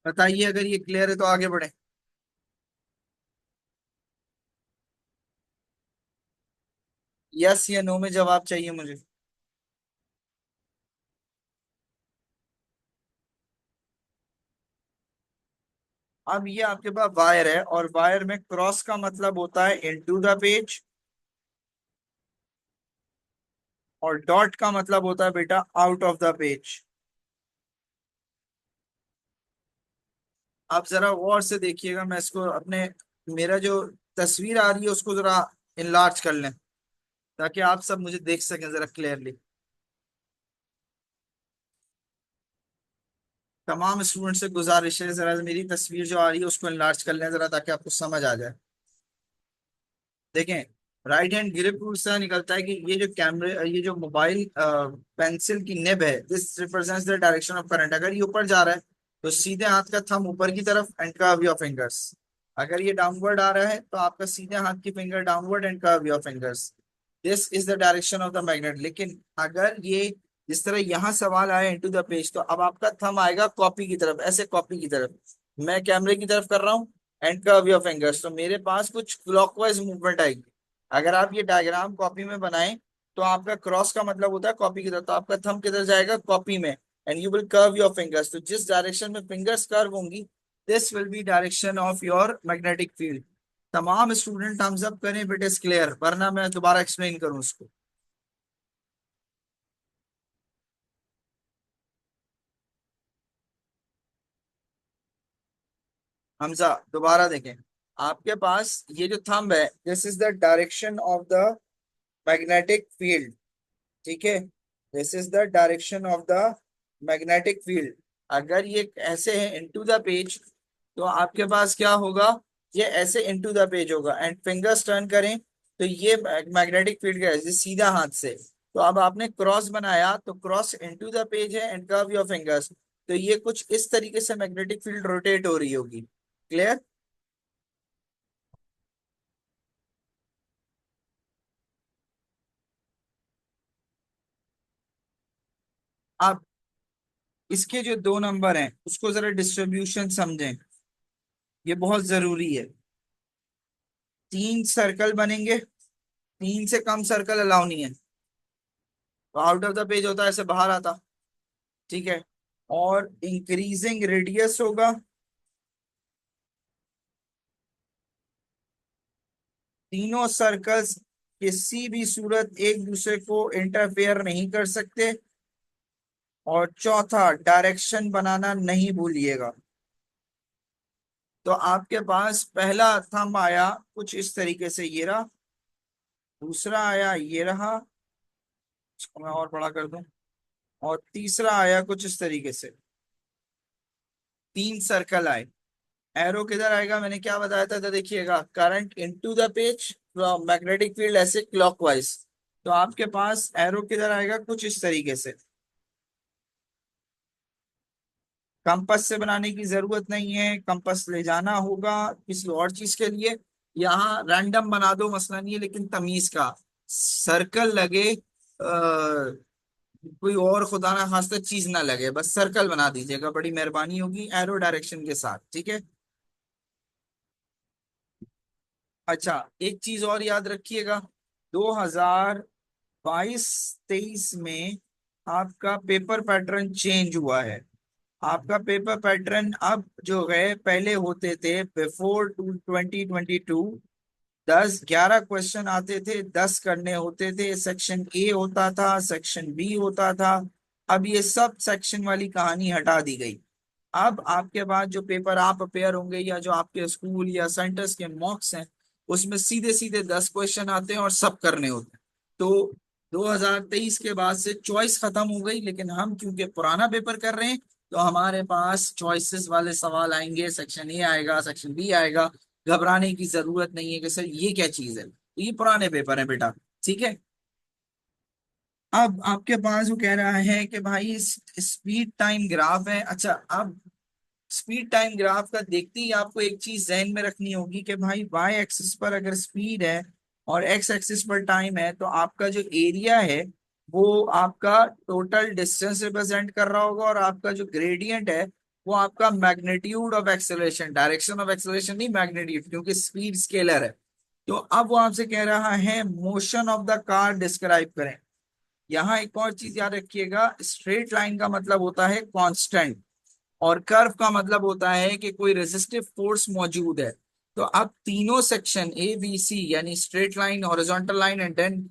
बताइए अगर ये क्लियर है तो आगे बढ़े। यस या नो में जवाब चाहिए मुझे। अब ये आपके पास वायर है और वायर में क्रॉस का मतलब होता है इनटू द पेज और डॉट का मतलब होता है बेटा आउट ऑफ द पेज। आप जरा गौर से देखिएगा, मैं इसको अपने मेरा जो तस्वीर आ रही है उसको जरा इनलार्ज कर लें ताकि आप सब मुझे देख सकें जरा क्लियरली। तमाम स्टूडेंट से गुजारिश है जरा मेरी तस्वीर जो आ रही है उसको इनलार्ज कर लें जरा ताकि आपको समझ आ जाए। देखें, राइट हैंड ग्रिप रूल से निकलता है कि ये जो कैमरे ये जो मोबाइल पेंसिल की निब है this represents the direction of current. अगर ये ऊपर जा रहा है तो सीधे हाथ का थंब ऊपर की तरफ एंड कर्व योर फिंगर्स। अगर ये डाउनवर्ड आ रहा है तो आपका सीधे हाथ की finger downward and curve your fingers. This is the direction of the magnet. लेकिन अगर ये जिस तरह यहाँ सवाल आया इनटू द पेज तो अब आपका थंब आएगा कॉपी की तरफ, ऐसे कॉपी की तरफ। मैं कैमरे की तरफ कर रहा हूँ एंड कर्व योर फिंगर्स, तो मेरे पास कुछ क्लॉकवाइज मूवमेंट आएगी। अगर आप ये डायग्राम कॉपी में बनाएं तो आपका क्रॉस का मतलब होता है कॉपी की तरफ, तो आपका थंब किधर जाएगा कॉपी में and you will curve your fingers. तो जिस डायरेक्शन में फिंगर्स कर्व होंगी this will be direction of your magnetic field. तमाम स्टूडेंट थम्स अप करें इट इज क्लियर, वरना मैं दोबारा एक्सप्लेन करूं उसको। हमजा दोबारा देखें, आपके पास ये जो थंब है this is the direction of the magnetic field. ठीक है, this is the direction of the magnetic field. अगर ये ऐसे है इनटू द पेज तो आपके पास क्या होगा, ये ऐसे इनटू द पेज होगा एंड फिंगर्स टर्न करें तो ये मैग्नेटिक फील्ड का है सीधा हाथ से। तो अब आपने क्रॉस बनाया तो क्रॉस इनटू द पेज है एंड कर्व योर फिंगर्स, तो ये कुछ इस तरीके से मैग्नेटिक फील्ड रोटेट हो रही होगी। क्लियर? अब इसके जो दो नंबर हैं उसको जरा डिस्ट्रीब्यूशन समझें, ये बहुत जरूरी है। तीन सर्कल बनेंगे, तीन से कम सर्कल अलाउ नहीं है, तो आउट ऑफ द पेज होता है ऐसे बाहर आता। ठीक है, और इंक्रीजिंग रेडियस होगा। तीनों सर्कल्स किसी भी सूरत एक दूसरे को इंटरफेयर नहीं कर सकते। और चौथा, डायरेक्शन बनाना नहीं भूलिएगा। तो आपके पास पहला थंब आया कुछ इस तरीके से, ये रहा। दूसरा आया ये रहा, इसको मैं और बड़ा कर दूं। और तीसरा आया कुछ इस तरीके से। तीन सर्कल आए। एरो किधर आएगा मैंने क्या बताया था, तो देखिएगा current into the page, magnetic field ऐसे क्लॉकवाइज। तो आपके पास एरो किधर आएगा कुछ इस तरीके से। कंपास से बनाने की जरूरत नहीं है, कंपास ले जाना होगा किसी और चीज के लिए। यहाँ रैंडम बना दो मसला नहीं है, लेकिन तमीज का सर्कल लगे कोई और खुदा ना खास्ता चीज ना लगे, बस सर्कल बना दीजिएगा, बड़ी मेहरबानी होगी, एरो डायरेक्शन के साथ, ठीक है। अच्छा, एक चीज और याद रखिएगा, 2022-23 में आपका पेपर पैटर्न चेंज हुआ है। आपका पेपर पैटर्न अब जो है, पहले होते थे बिफोर 2022 10-11 क्वेश्चन आते थे, 10 करने होते थे, सेक्शन ए होता था, सेक्शन बी होता था। अब ये सब सेक्शन वाली कहानी हटा दी गई। अब आपके पास जो पेपर आप अपेयर होंगे, या जो आपके स्कूल या सेंटर्स के मॉक्स हैं, उसमें सीधे सीधे 10 क्वेश्चन आते हैं और सब करने होते हैं। तो 2023 के बाद से चॉइस खत्म हो गई, लेकिन हम क्योंकि पुराना पेपर कर रहे हैं, तो हमारे पास चॉइसेस वाले सवाल आएंगे, सेक्शन ए आएगा, सेक्शन बी आएगा। घबराने की जरूरत नहीं है कि सर ये क्या चीज है, तो ये पुराने पेपर है बेटा, ठीक है। अब आपके पास वो कह रहा है कि भाई स्पीड टाइम ग्राफ है। अच्छा, अब स्पीड टाइम ग्राफ का देखते ही आपको एक चीज जहन में रखनी होगी कि भाई वाई एक्सिस पर अगर स्पीड है और एक्स एक्सिस पर टाइम है, तो आपका जो एरिया है वो आपका टोटल डिस्टेंस रिप्रेजेंट कर रहा होगा, और आपका जो ग्रेडियंट है वो आपका magnitude of acceleration, direction of acceleration नहीं, मैग्नीट्यूड, क्योंकि स्पीड स्केलर है। तो अब वो आपसे कह रहा है motion of the car describe करें। यहाँ एक और चीज याद रखिएगा, स्ट्रेट लाइन का मतलब होता है कांस्टेंट, और कर्व का मतलब होता है कि कोई रेजिस्टिव फोर्स मौजूद है। तो अब तीनों सेक्शन ए बी सी, यानी straight line, horizontal line and then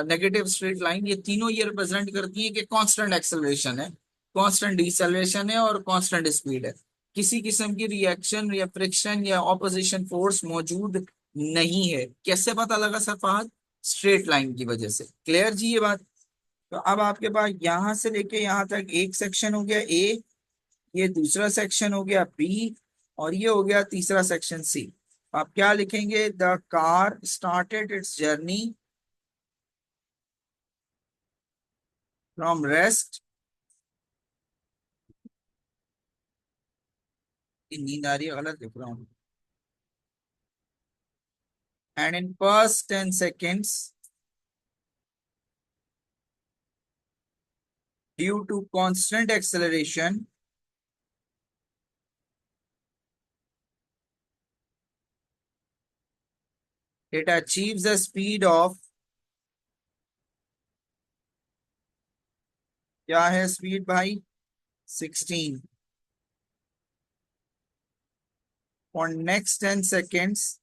negative straight line, ये तीनों ये रिप्रेजेंट करती है कि कांस्टेंट एक्सेलरेशन है, कांस्टेंट डिसेलरेशन है और कांस्टेंट स्पीड है। किसी किस्म की रिएक्शन या फ्रिक्शन या ऑपोजिशन फोर्स मौजूद नहीं है। कैसे पता लगा सर फहद? स्ट्रेट लाइन की वजह से। क्लियर जी ये बात? तो अब आपके पास यहां से लेके यहां तक एक सेक्शन हो गया ए, ये दूसरा सेक्शन हो गया बी, और ये हो गया तीसरा सेक्शन सी। आप क्या लिखेंगे? The car started its journey from rest, नींद आ रही है, गलत लिख रहा हूँ, and in first 10 seconds due to constant acceleration it achieves a speed of, क्या है स्पीड भाई? 16। For next 10 seconds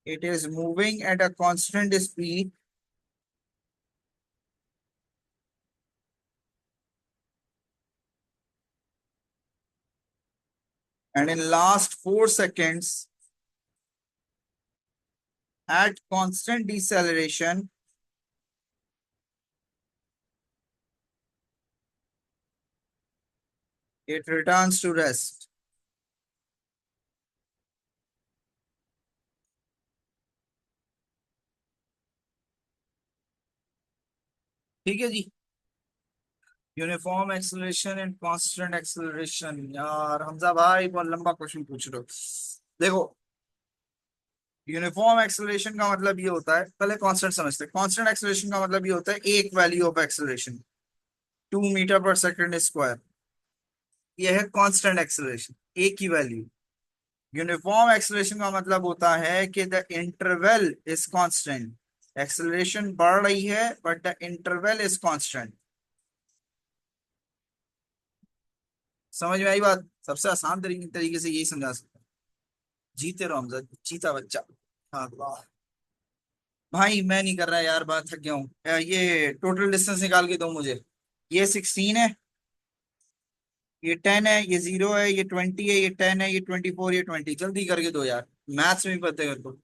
it is moving at a constant speed and in last 4 seconds at constant deceleration it returns to rest। ठीक है जी। Uniform acceleration and constant acceleration, यार हमजा भाई बहुत लंबा क्वेश्चन पूछ रहे हो। देखो, यूनिफॉर्म एक्सेलरेशन का मतलब ये होता है, पहले कांस्टेंट समझते हैं। कांस्टेंट एक्सेलरेशन का मतलब ये होता है एक वैल्यू ऑफ एक्सेलरेशन, 2 मीटर पर सेकेंड स्क्वायर, ये है कांस्टेंट एक्सेलरेशन, एक ही वैल्यू। यूनिफॉर्म एक्सेलरेशन का मतलब होता है कि the interval is constant, acceleration बढ़ रही है but the interval is constant. समझ में आई बात? सबसे आसान तरीके से यही समझा सकते हैं। जीते रहो हमजा, जीता बच्चा। हाँ वाह। भाई मैं नहीं कर रहा यार, बात थक गया हूँ। ये टोटल डिस्टेंस निकाल के दो मुझे। ये 16 है, ये 10 है, ये 0 है, ये 20 है, ये 10 है, ये 24, ये 20। जल्दी करके दो यार, मैथ्स में भी पता है मेरे को।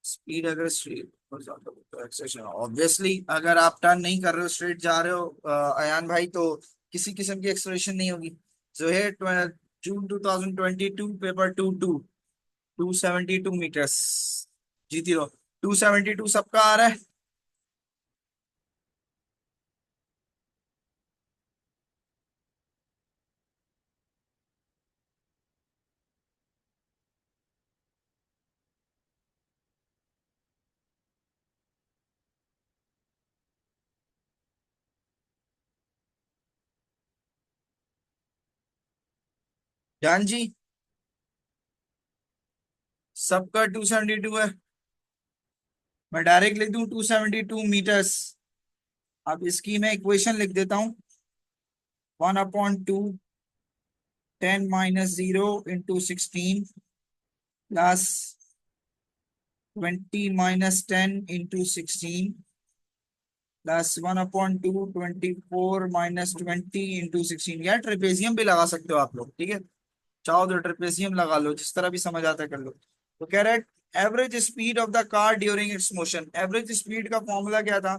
स्पीड अगर स्ट्रेट, ऑब्वियसली अगर आप टर्न नहीं कर रहे हो, स्ट्रेट जा रहे हो अयान भाई, तो किसी किस्म की एक्सलेशन नहीं होगी। जो है जून 2022 पेपर 272 मीटर्स। जीती रहो। 272 सबका आ रहा है। जान जी, सबका 272 है। मैं डायरेक्ट लिख दूं 272 मीटर्स। अब इसकी मैं इक्वेशन लिख देता हूँ। 1/2 10 - 0 × 16 +20 - 10 × 16 +1/2 24 - 20 × 16। यार ट्रेपेजियम भी लगा सकते हो आप लोग, ठीक है। चाहो तो ट्रेपेजियम लगा लो, जिस तरह भी समझ आता है कर लो। तो कह रहा है average speed of the car during its motion. Average speed का फॉर्मूला क्या था?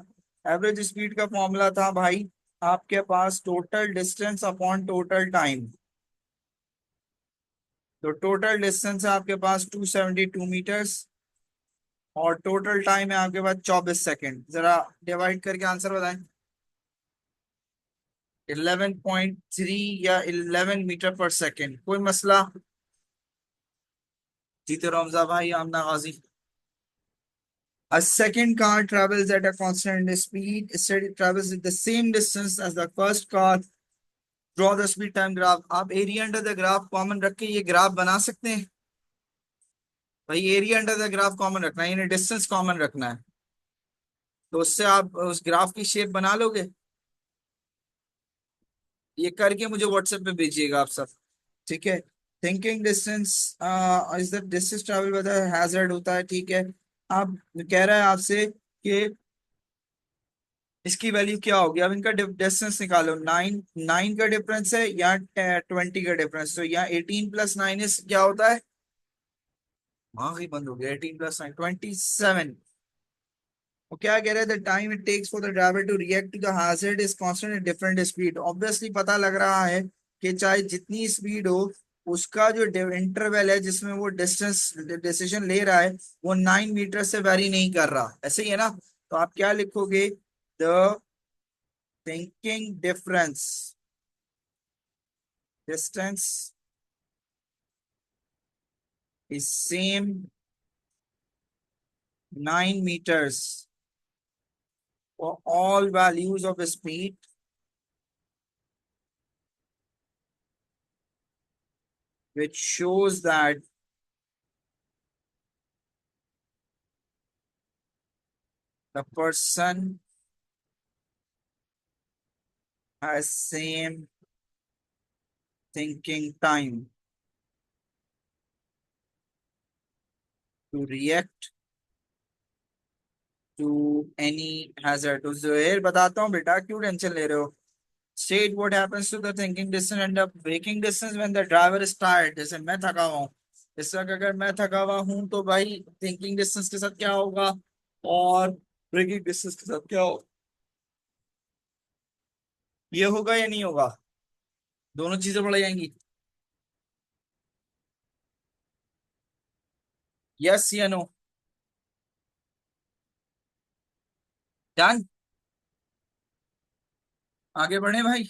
एवरेज स्पीड का फॉर्मूला था भाई, आपके पास total distance upon total time. तो टोटल डिस्टेंस है आपके पास 272 मीटर्स, और टोटल टाइम है आपके पास 24 सेकेंड। जरा डिवाइड करके आंसर बताएं। 11.3 या 11 मीटर पर सेकेंड। कोई मसला? जीते रमजा भाई, आमना गाजी। A second car travels at a constant speed. Instead, it travels at the same distance as the first car. Draw the speed time graph. आप area under the graph common रख के ये graph बना सकते हैं। भाई area under the graph common रखना है, यानी डिस्टेंस कॉमन रखना है। तो उससे आप उस ग्राफ की शेप बना लोगे। ये करके मुझे व्हाट्सएप पे भेजिएगा आप सब, ठीक है। Thinking distance is the distance travel by the hazard होता है, ठीक है। अब कह रहा है आपसे कि इसकी वैल्यू क्या होगी। अब इनका डिस्टेंस निकालो। 9 का डिफरेंस है, या 20 का डिफरेंस। तो यहाँ 18 + 9 इस क्या होता है? वहां ही बंद हो गया। 18 + 9 27। वो क्या कह रहे थे? Time it takes for the driver to react to the hazard is constant at different speed. Obviously पता लग रहा है कि चाहे जितनी स्पीड हो, उसका जो इंटरवल है जिसमें वो डिस्टेंस डिसीजन ले रहा है, वो 9 मीटर से वेरी नहीं कर रहा। ऐसे ही है ना? तो आप क्या लिखोगे? The thinking difference distance is same 9 meters for all values of speed, which shows that the person has same thinking time to react to any hazard। तो जोहेर बताता हूँ बेटा, क्यों टेंशन ले रहे हो। State what happens to the thinking distance and the braking distance when the driver is tired। जैसे मैं थका हुआ हूँ, इस वक्त अगर मैं थका हुआ हूँ तो भाई थिंकिंग डिस्टेंस के साथ क्या होगा, और ब्रेकिंग डिस्टेंस के साथ क्या होगा? ये होगा या नहीं होगा? दोनों चीजें बढ़ जाएंगी। यस या नो? डन। आगे बढ़े भाई।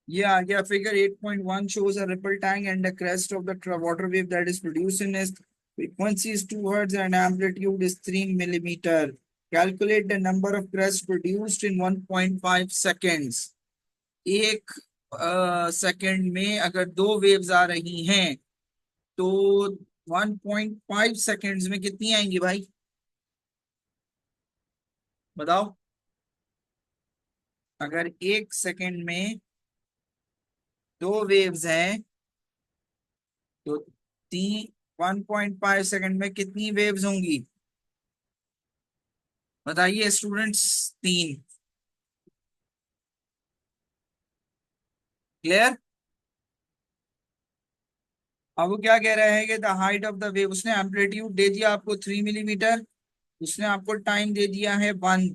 ये आ गया figure 8.1 shows a ripple tank and the crest of the water wave that is produced in its frequency is 2 hertz and amplitude is 3 millimeter. Calculate the number of crests produced in 1.5 seconds। एक second में अगर दो waves आ रही हैं, तो 1.5 seconds में कितनी आएंगी भाई? बताओ। अगर एक सेकंड में दो वेव्स हैं, तो 1.5 सेकंड में कितनी वेव्स होंगी? बताइए स्टूडेंट्स। तीन। क्लियर? अब वो क्या कह रहा है कि the height of the wave, उसने एम्पलीट्यूड दे दिया आपको 3 मिलीमीटर, उसने आपको टाइम दे दिया है 1।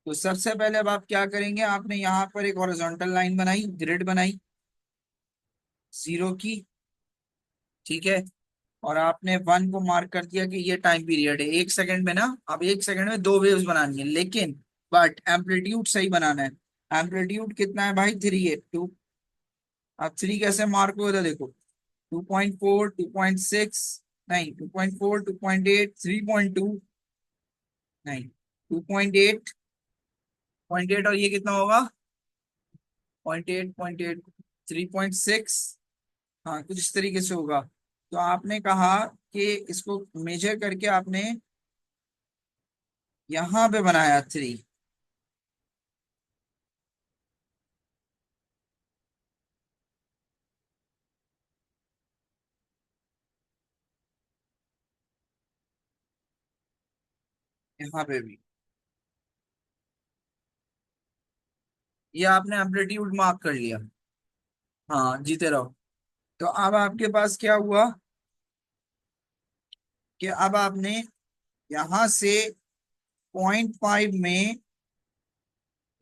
तो सबसे पहले अब आप क्या करेंगे, आपने यहाँ पर एक हॉरिजॉन्टल लाइन बनाई, ग्रिड बनाई 0 की, ठीक है। और आपने 1 को मार्क कर दिया कि ये टाइम पीरियड है 1 सेकंड में ना। अब 1 सेकंड में दो वेव्स बनानी है, लेकिन बट एम्पलीट्यूड सही बनाना है। एम्पलीट्यूड कितना है भाई? 3 है। 2। अब 3 कैसे मार्क होगा? देखो 2.4 2.6, नहीं 2.4 2.8 3.2, नहीं 2.8 0.8, और ये कितना होगा? 0.8, 0.8, 3.6। हाँ, कुछ इस तरीके से होगा। तो आपने कहा कि इसको मेजर करके आपने यहाँ पे बनाया 3। यहाँ पे भी ये आपने एम्पलीट्यूड मार्क कर लिया। हाँ, जीते रहो। तो अब आपके पास क्या हुआ कि अब आपने यहाँ से 0.5 में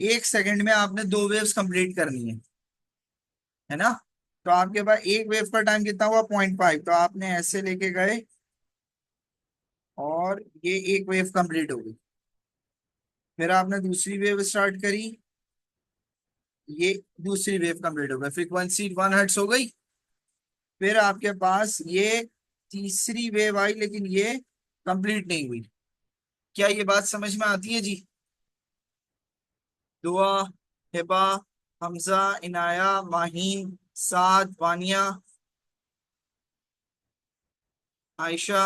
1 सेकंड में आपने 2 वेव्स कंप्लीट करनी है ना। तो आपके पास एक वेव का टाइम कितना हुआ, 0.5। तो आपने ऐसे लेके गए और ये एक वेव कंप्लीट हो गई। फिर आपने दूसरी वेव स्टार्ट करी, ये दूसरी वेव कंप्लीट हो गई, फ्रीक्वेंसी 1 हर्ट्ज हो गई। फिर आपके पास ये तीसरी वेव आई, लेकिन ये कंप्लीट नहीं हुई। क्या ये बात समझ में आती है जी? दुआ, हिबा, हमजा, इनाया, माहीन, साद, वानिया, आयशा,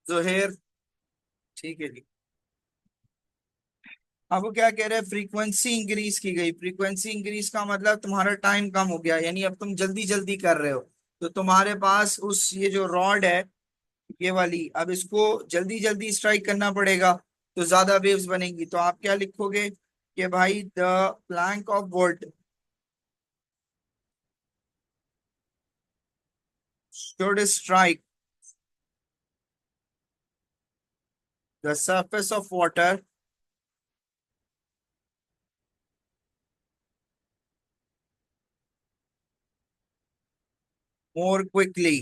जोहेर। ठीक है जी। अब वो क्या कह रहे हैं, फ्रीक्वेंसी इंक्रीज की गई। फ्रीक्वेंसी इंक्रीज का मतलब तुम्हारा टाइम कम हो गया, यानी अब तुम जल्दी जल्दी कर रहे हो। तो तुम्हारे पास उस ये जो रॉड है, ये वाली, अब इसको जल्दी जल्दी स्ट्राइक करना पड़ेगा, तो ज्यादा वेव्स बनेंगी। तो आप क्या लिखोगे कि भाई the plank of would should strike the surface of water more quickly।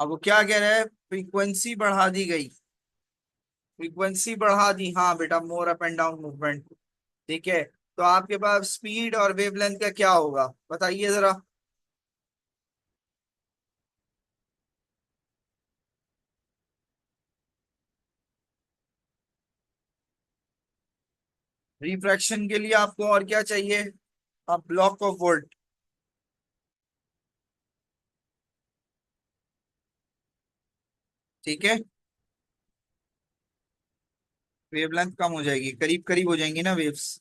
अब वो क्या कह रहा है, फ्रीक्वेंसी बढ़ा दी गई। फ्रीक्वेंसी बढ़ा दी, हाँ बेटा, मोर अप एंड डाउन मूवमेंट। ठीक है। तो आपके पास स्पीड और वेवलेंथ का क्या होगा, बताइए जरा। रिफ्रैक्शन के लिए आपको और क्या चाहिए, अब ब्लॉक ऑफ वुड। ठीक है। वेवलेंथ कम हो जाएगी, करीब करीब हो जाएंगी ना वेव्स।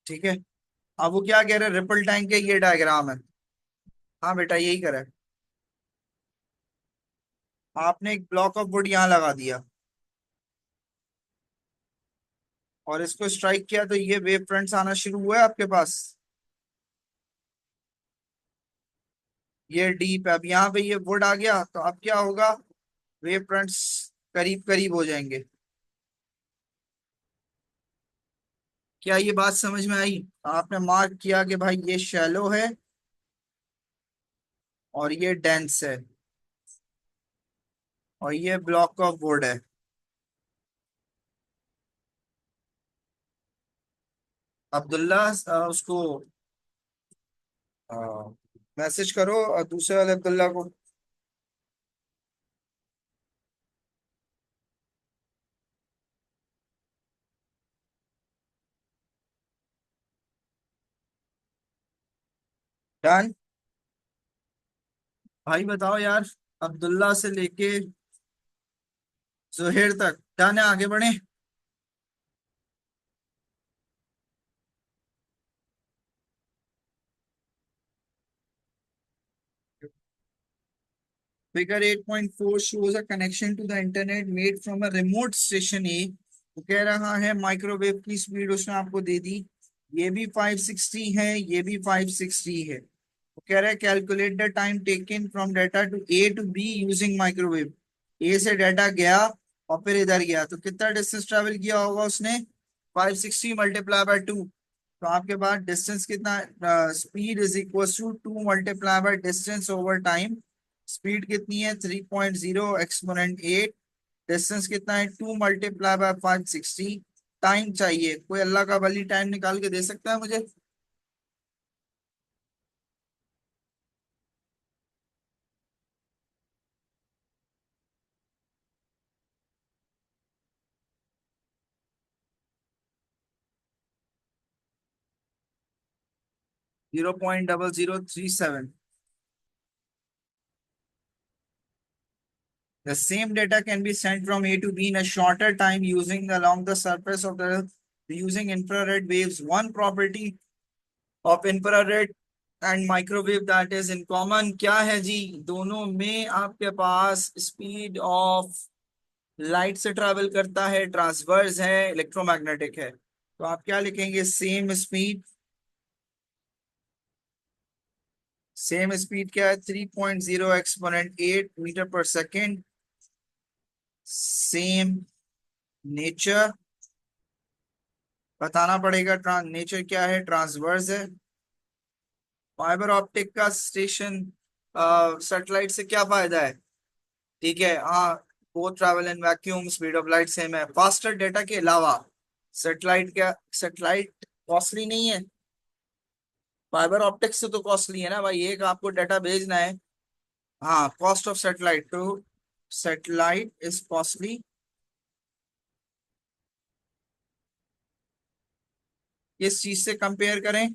ठीक है। अब वो क्या कह रहे हैं, रिपल टैंक के ये डायग्राम है। हाँ बेटा, यही करा है। आपने एक ब्लॉक ऑफ वुड यहाँ लगा दिया और इसको स्ट्राइक किया, तो ये वेव फ्रंट्स आना शुरू हुआ है आपके पास। ये डीप है, अब यहाँ पे ये वुड आ गया, तो अब क्या होगा, वेव फ्रंट्स करीब करीब हो जाएंगे। क्या ये बात समझ में आई? आपने मार्क किया कि भाई ये शैलो है और ये डेंस है और ये ब्लॉक ऑफ वुड है। अब्दुल्ला, उसको मैसेज करो दूसरे वाले अब्दुल्ला को। डन। भाई बताओ यार, अब्दुल्ला से लेके जोहेर तक डन है, आगे बढ़े। Figure 8.4 shows a connection to the internet made from a remote station A। वो कह रहा है माइक्रोवेव की स्पीड उसने आपको दे दी, ये भी 560 है, ये भी 560 है। वो कह रहा है calculate the time taken from data to a to b using microwave. A से डाटा गया और फिर इधर गया, तो कितना डिस्टेंस ट्रेवल किया होगा उसने, 560 मल्टीप्लाई बाय 2। तो आपके पास डिस्टेंस कितना, speed is equal to 2 multiply by distance over time. Speed कितनी है, 3.0 एक्सपोनेंट 8। डिस्टेंस कितना है, 2 मल्टीप्लाई बाय 560। टाइम चाहिए, कोई अल्लाह का वली टाइम निकाल के दे सकता है मुझे? 0.0037. The same data can be sent from A to B in a shorter time using along the surface of the Earth using infrared waves. One property of infrared and microwave that is in common क्या है जी, दोनों में आपके पास speed of light से travel करता है, transverse है, electromagnetic है। तो आप क्या लिखेंगे, सेम स्पीड। सेम स्पीड क्या है, 3.0 एक्सपोनेंट 8 मीटर पर सेकेंड। सेम नेचर बताना पड़ेगा, नेचर क्या है, ट्रांसवर्स है। फाइबर ऑप्टिक का स्टेशन सैटेलाइट से क्या फायदा है, ठीक है हाँ, वो travel in vacuum, speed of light same है। फास्टर डेटा के अलावा सैटेलाइट क्या, सैटेलाइट कॉस्टली नहीं है, फाइबर ऑप्टिक्स से तो कॉस्टली है ना भाई, एक आपको डाटा भेजना है। हाँ, कॉस्ट ऑफ सैटेलाइट, तो सैटेलाइट इज कॉस्टली। किस चीज से कंपेयर करें,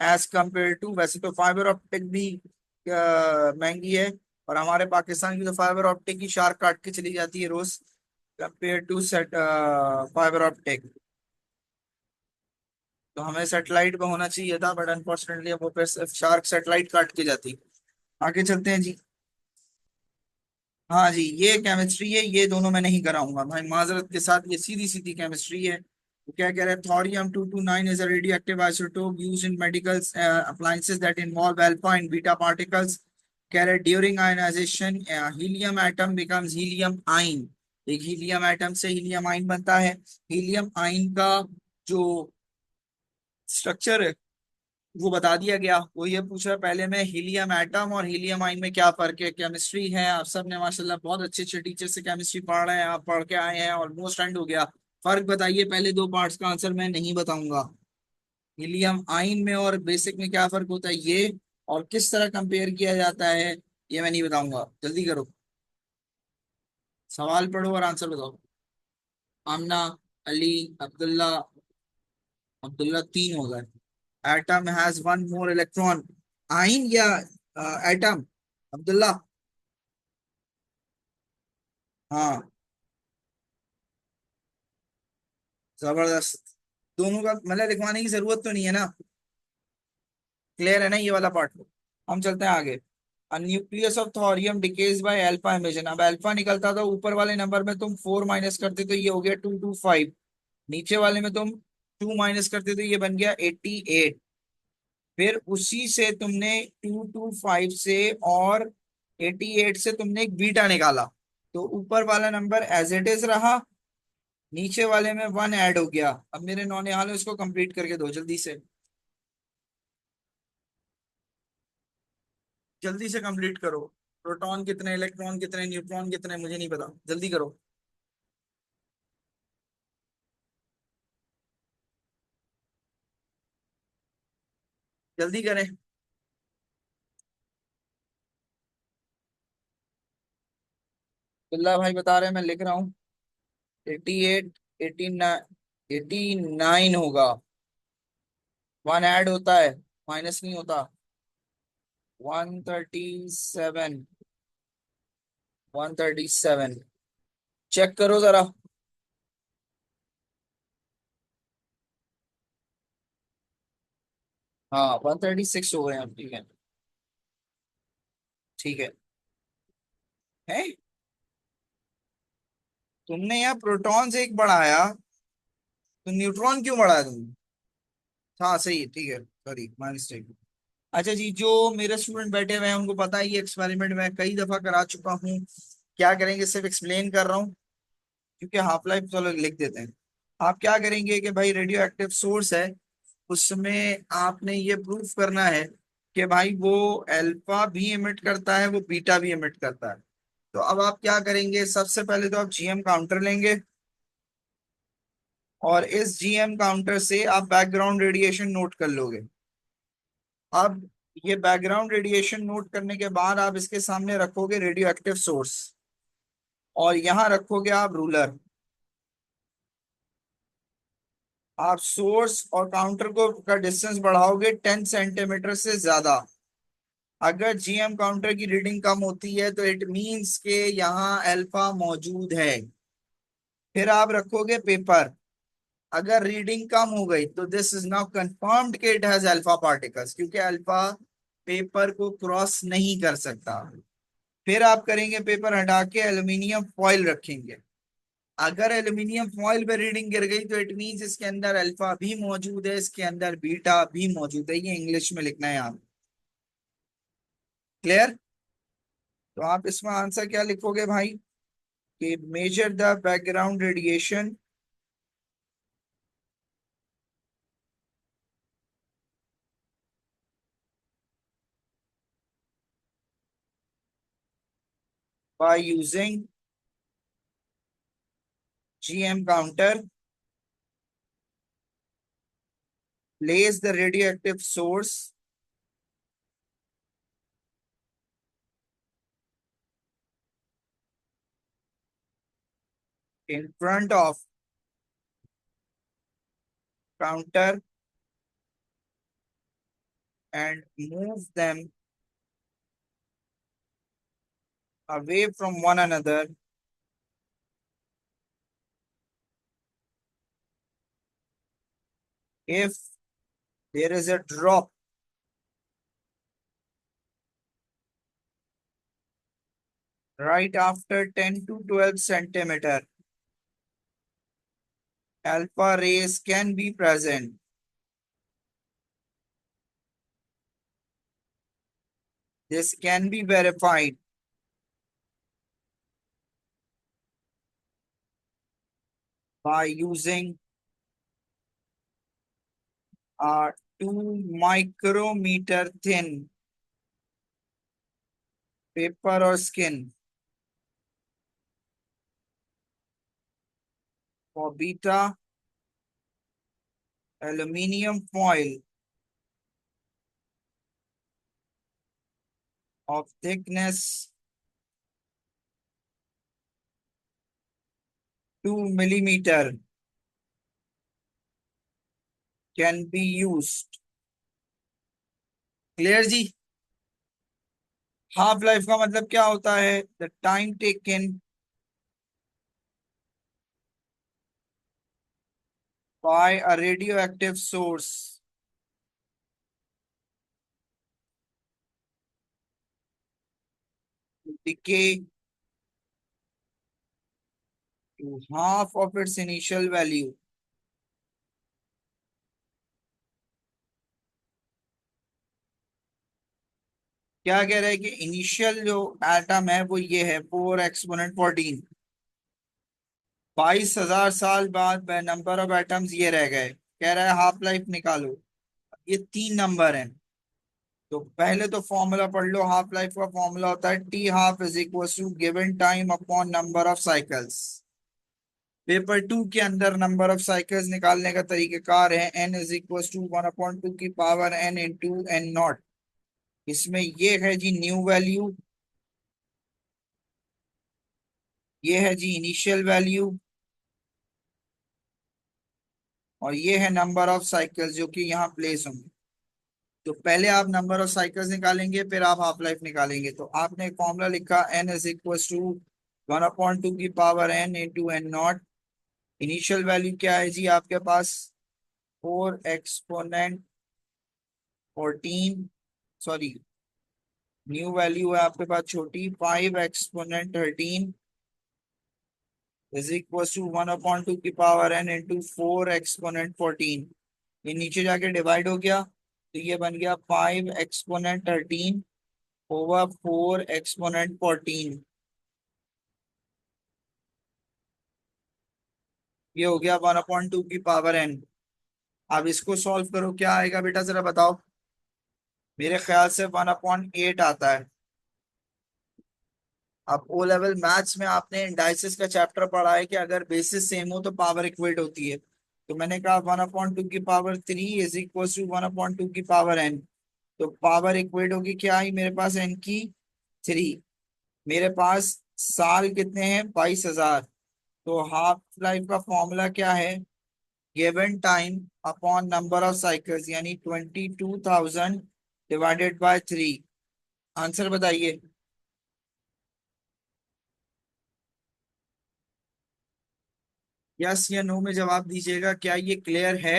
एज कंपेयर टू, वैसे तो फाइबर ऑप्टिक भी महंगी है, और हमारे पाकिस्तान की तो फाइबर ऑप्टिक की शार्क काट के चली जाती है रोज, compare to set fibre optic. तो हमें सेटेलाइट पे होना चाहिए था, बट अनफॉर्चुनेटली वो फिर शार्क सेटेलाइट काट के जाती। आगे चलते हैं जी। हाँ जी, ये केमिस्ट्री है, ये दोनों मैं नहीं कराऊंगा भाई माजरत के साथ, ये सीधी सीधी केमिस्ट्री है। तो क्या कह रहे हैं, thorium 229 is a radioactive isotope use in medical appliances that involve alpha and beta particles. कह रहे during ionisation helium atom becomes helium ion. एक हीलियम एटम से हीलियम आइन बनता है। हीलियम आइन का जो स्ट्रक्चर है वो बता दिया गया। वो ये पूछ रहा है पहले में हीलियम एटम और हीलियम आइन में क्या फर्क है। केमिस्ट्री है, आप सब ने माशाल्लाह बहुत अच्छे अच्छे टीचर से केमिस्ट्री पढ़ रहे हैं, आप पढ़ के आए हैं, ऑलमोस्ट एंड हो गया। फर्क बताइए, पहले दो पार्ट्स का आंसर मैं नहीं बताऊंगा। हीलियम आइन में और बेसिक में क्या फर्क होता है ये, और किस तरह कंपेयर किया जाता है ये मैं नहीं बताऊंगा। जल्दी करो, सवाल पढ़ो और आंसर बताओ। आमना, अली, अब्दुल्ला। अब्दुल्ला तीन हो गए। Atom has one more electron. आइन या एटम, अब्दुल्ला। हाँ, जबरदस्त। दोनों का मतलब लिखवाने की जरूरत तो नहीं है ना, क्लियर है ना ये वाला पार्ट। हम चलते हैं आगे। Nucleus of thorium decays by alpha imagine. अब अल्फा निकलता था, ऊपर वाले नंबर में तुम 4 माइनस करते तो ये हो गया 225। नीचे वाले में तुम 2 माइनस करते तो ये बन गया 88। फिर उसी से तुमने 225 से और 88 से तुमने एक बीटा निकाला, तो ऊपर वाला नंबर एज इट इज रहा, नीचे वाले में वन ऐड हो गया। अब मेरे नौनिहाल इसको कंप्लीट करके दो जल्दी से, जल्दी से कंप्लीट करो। प्रोटॉन कितने, इलेक्ट्रॉन कितने, न्यूट्रॉन कितने, मुझे नहीं पता, जल्दी करो। जल्दी करें। बिल्ला भाई बता रहे हैं, मैं लिख रहा हूँ। 88, 89, 89 होगा। वन ऐड होता है, माइनस नहीं होता। 137, 137। चेक करो जरा। हाँ, 136 हो गए हैं, ठीक है। ठीक है। है, तुमने यहाँ प्रोटॉन से एक बढ़ाया, तो न्यूट्रॉन क्यों बढ़ाया तुमने। हाँ सही है, ठीक है, सॉरी माय मिस्टेक। अच्छा जी, जो मेरे स्टूडेंट बैठे हुए हैं उनको पता है ये एक्सपेरिमेंट मैं कई दफा करा चुका हूँ। क्या करेंगे, सिर्फ एक्सप्लेन कर रहा हूँ, क्योंकि हाफ लाइफ चलो लिख देते हैं। आप क्या करेंगे कि भाई रेडियो एक्टिव सोर्स है, उसमें आपने ये प्रूफ करना है कि भाई वो अल्फा भी इमिट करता है, वो बीटा भी इमिट करता है। तो अब आप क्या करेंगे, सबसे पहले तो आप जीएम काउंटर लेंगे, और इस जीएम काउंटर से आप बैकग्राउंड रेडिएशन नोट कर लोगे। अब ये बैकग्राउंड रेडिएशन नोट करने के बाद आप इसके सामने रखोगे रेडियो एक्टिव सोर्स, और यहाँ रखोगे आप रूलर। आप सोर्स और काउंटर को का डिस्टेंस बढ़ाओगे 10 सेंटीमीटर से ज्यादा। अगर जीएम काउंटर की रीडिंग कम होती है तो इट मींस के यहाँ अल्फा मौजूद है। फिर आप रखोगे पेपर। अगर रीडिंग कम हो गई तो दिस इज नाउ कंफर्म्ड कि इट हैज अल्फा पार्टिकल्स, क्योंकि अल्फा पेपर को क्रॉस नहीं कर सकता। फिर आप करेंगे पेपर हटा के एल्यूमिनियम फॉइल रखेंगे। अगर एल्यूमिनियम फॉइल पे रीडिंग गिर गई तो इट मींस इसके अंदर अल्फा भी मौजूद है, इसके अंदर बीटा भी मौजूद है। ये इंग्लिश में लिखना है आप। क्लियर? तो आप इसमें आंसर क्या लिखोगे भाई कि measure the background radiation by using GM counter, place the radioactive source in front of counter and move them away from one another if there is a drop right after 10 to 12 centimeter. Alpha rays can be present. This can be verified by using a 2 micrometer thin paper or skin. For beta, aluminium foil of thickness 2 millimeter can be used. Clear जी? Half life का मतलब क्या होता है? The time taken by a radioactive source decay to half of its initial value. क्या कह रहा है कि इनिशियल जो एटम है वो ये है 4 एक्सपोनेंट 14। 22,000 साल बाद नंबर ऑफ एटम्स ये रह गए। कह रहा है हाफ लाइफ निकालो। ये 3 नंबर हैं। तो पहले तो फॉर्मूला पढ़ लो। हाफ लाइफ का फॉर्मूला होता है T half is equal to given time upon number of cycles. Paper 2 के अंदर नंबर ऑफ साइकिल्स निकालने का तरीकेकार है एन इज इक्वल टू 1/2 की power n into n naught. इसमें ये है जी न्यू वैल्यू, ये है जी इनिशियल वैल्यू, और ये है नंबर ऑफ साइकिल्स जो कि यहाँ प्लेस होंगे। तो पहले आप नंबर ऑफ साइकिल्स निकालेंगे, फिर आप हाफ लाइफ निकालेंगे। तो आपने एक फॉर्मूला लिखा एन इज इक्वल टू 1/2 की power n into n naught. Initial value क्या है जी आपके पास? 4 एक्सपोनेंट 14, सॉरी, न्यू वैल्यू है आपके पास छोटी 5 एक्सपोनेंट 13 इज इक्वल टू 1/2 की पावर एन इंटू 4 एक्सपोनेंट 14। ये नीचे जाके डिवाइड हो गया तो ये बन गया 5 एक्सपोनेंट 13 ओवर 4 एक्सपोनेंट 14। ये हो गया 1/2 की पावर एन। अब इसको सॉल्व करो, क्या आएगा बेटा जरा बताओ। मेरे ख्याल से 1/8 आता है। अब ओ लेवल मैथ्स में आपने इंडाइसिस का चैप्टर पढ़ा है कि अगर बेसिस सेम हो तो पावर इक्वेट होती है। तो मैंने कहा 1/2 की पावर 3 इज इक्वल टू 1/2 की पावर एन। तो पावर इक्वेट होगी क्या आई मेरे पास? एन की 3। मेरे पास साल कितने हैं? 22,000। तो हाफ लाइफ का फॉर्मूला क्या है? Given time upon number of cycles, यानी 22,000 डिवाइडेड बाय 3। आंसर बताइए। यस या नो में जवाब दीजिएगा। क्या ये क्लियर है?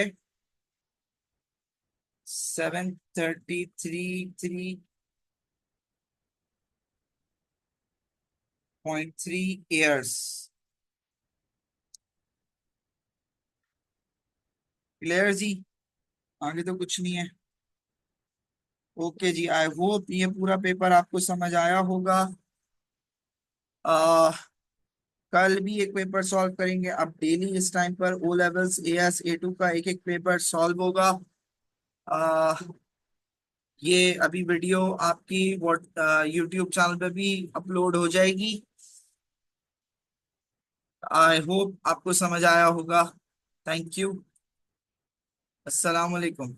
733.3 ईयर्स। क्लियर जी। आगे तो कुछ नहीं है। ओके जी, आई होप ये पूरा पेपर आपको समझ आया होगा। आ, कल भी एक पेपर सॉल्व करेंगे। अब डेली इस टाइम पर ओ लेवल्स एएस ए2 का एक एक पेपर सॉल्व होगा। आ, ये अभी वीडियो आपकी व्हाट यूट्यूब चैनल पे भी अपलोड हो जाएगी। आई होप आपको समझ आया होगा। Thank you. अस्सलाम वालेकुम।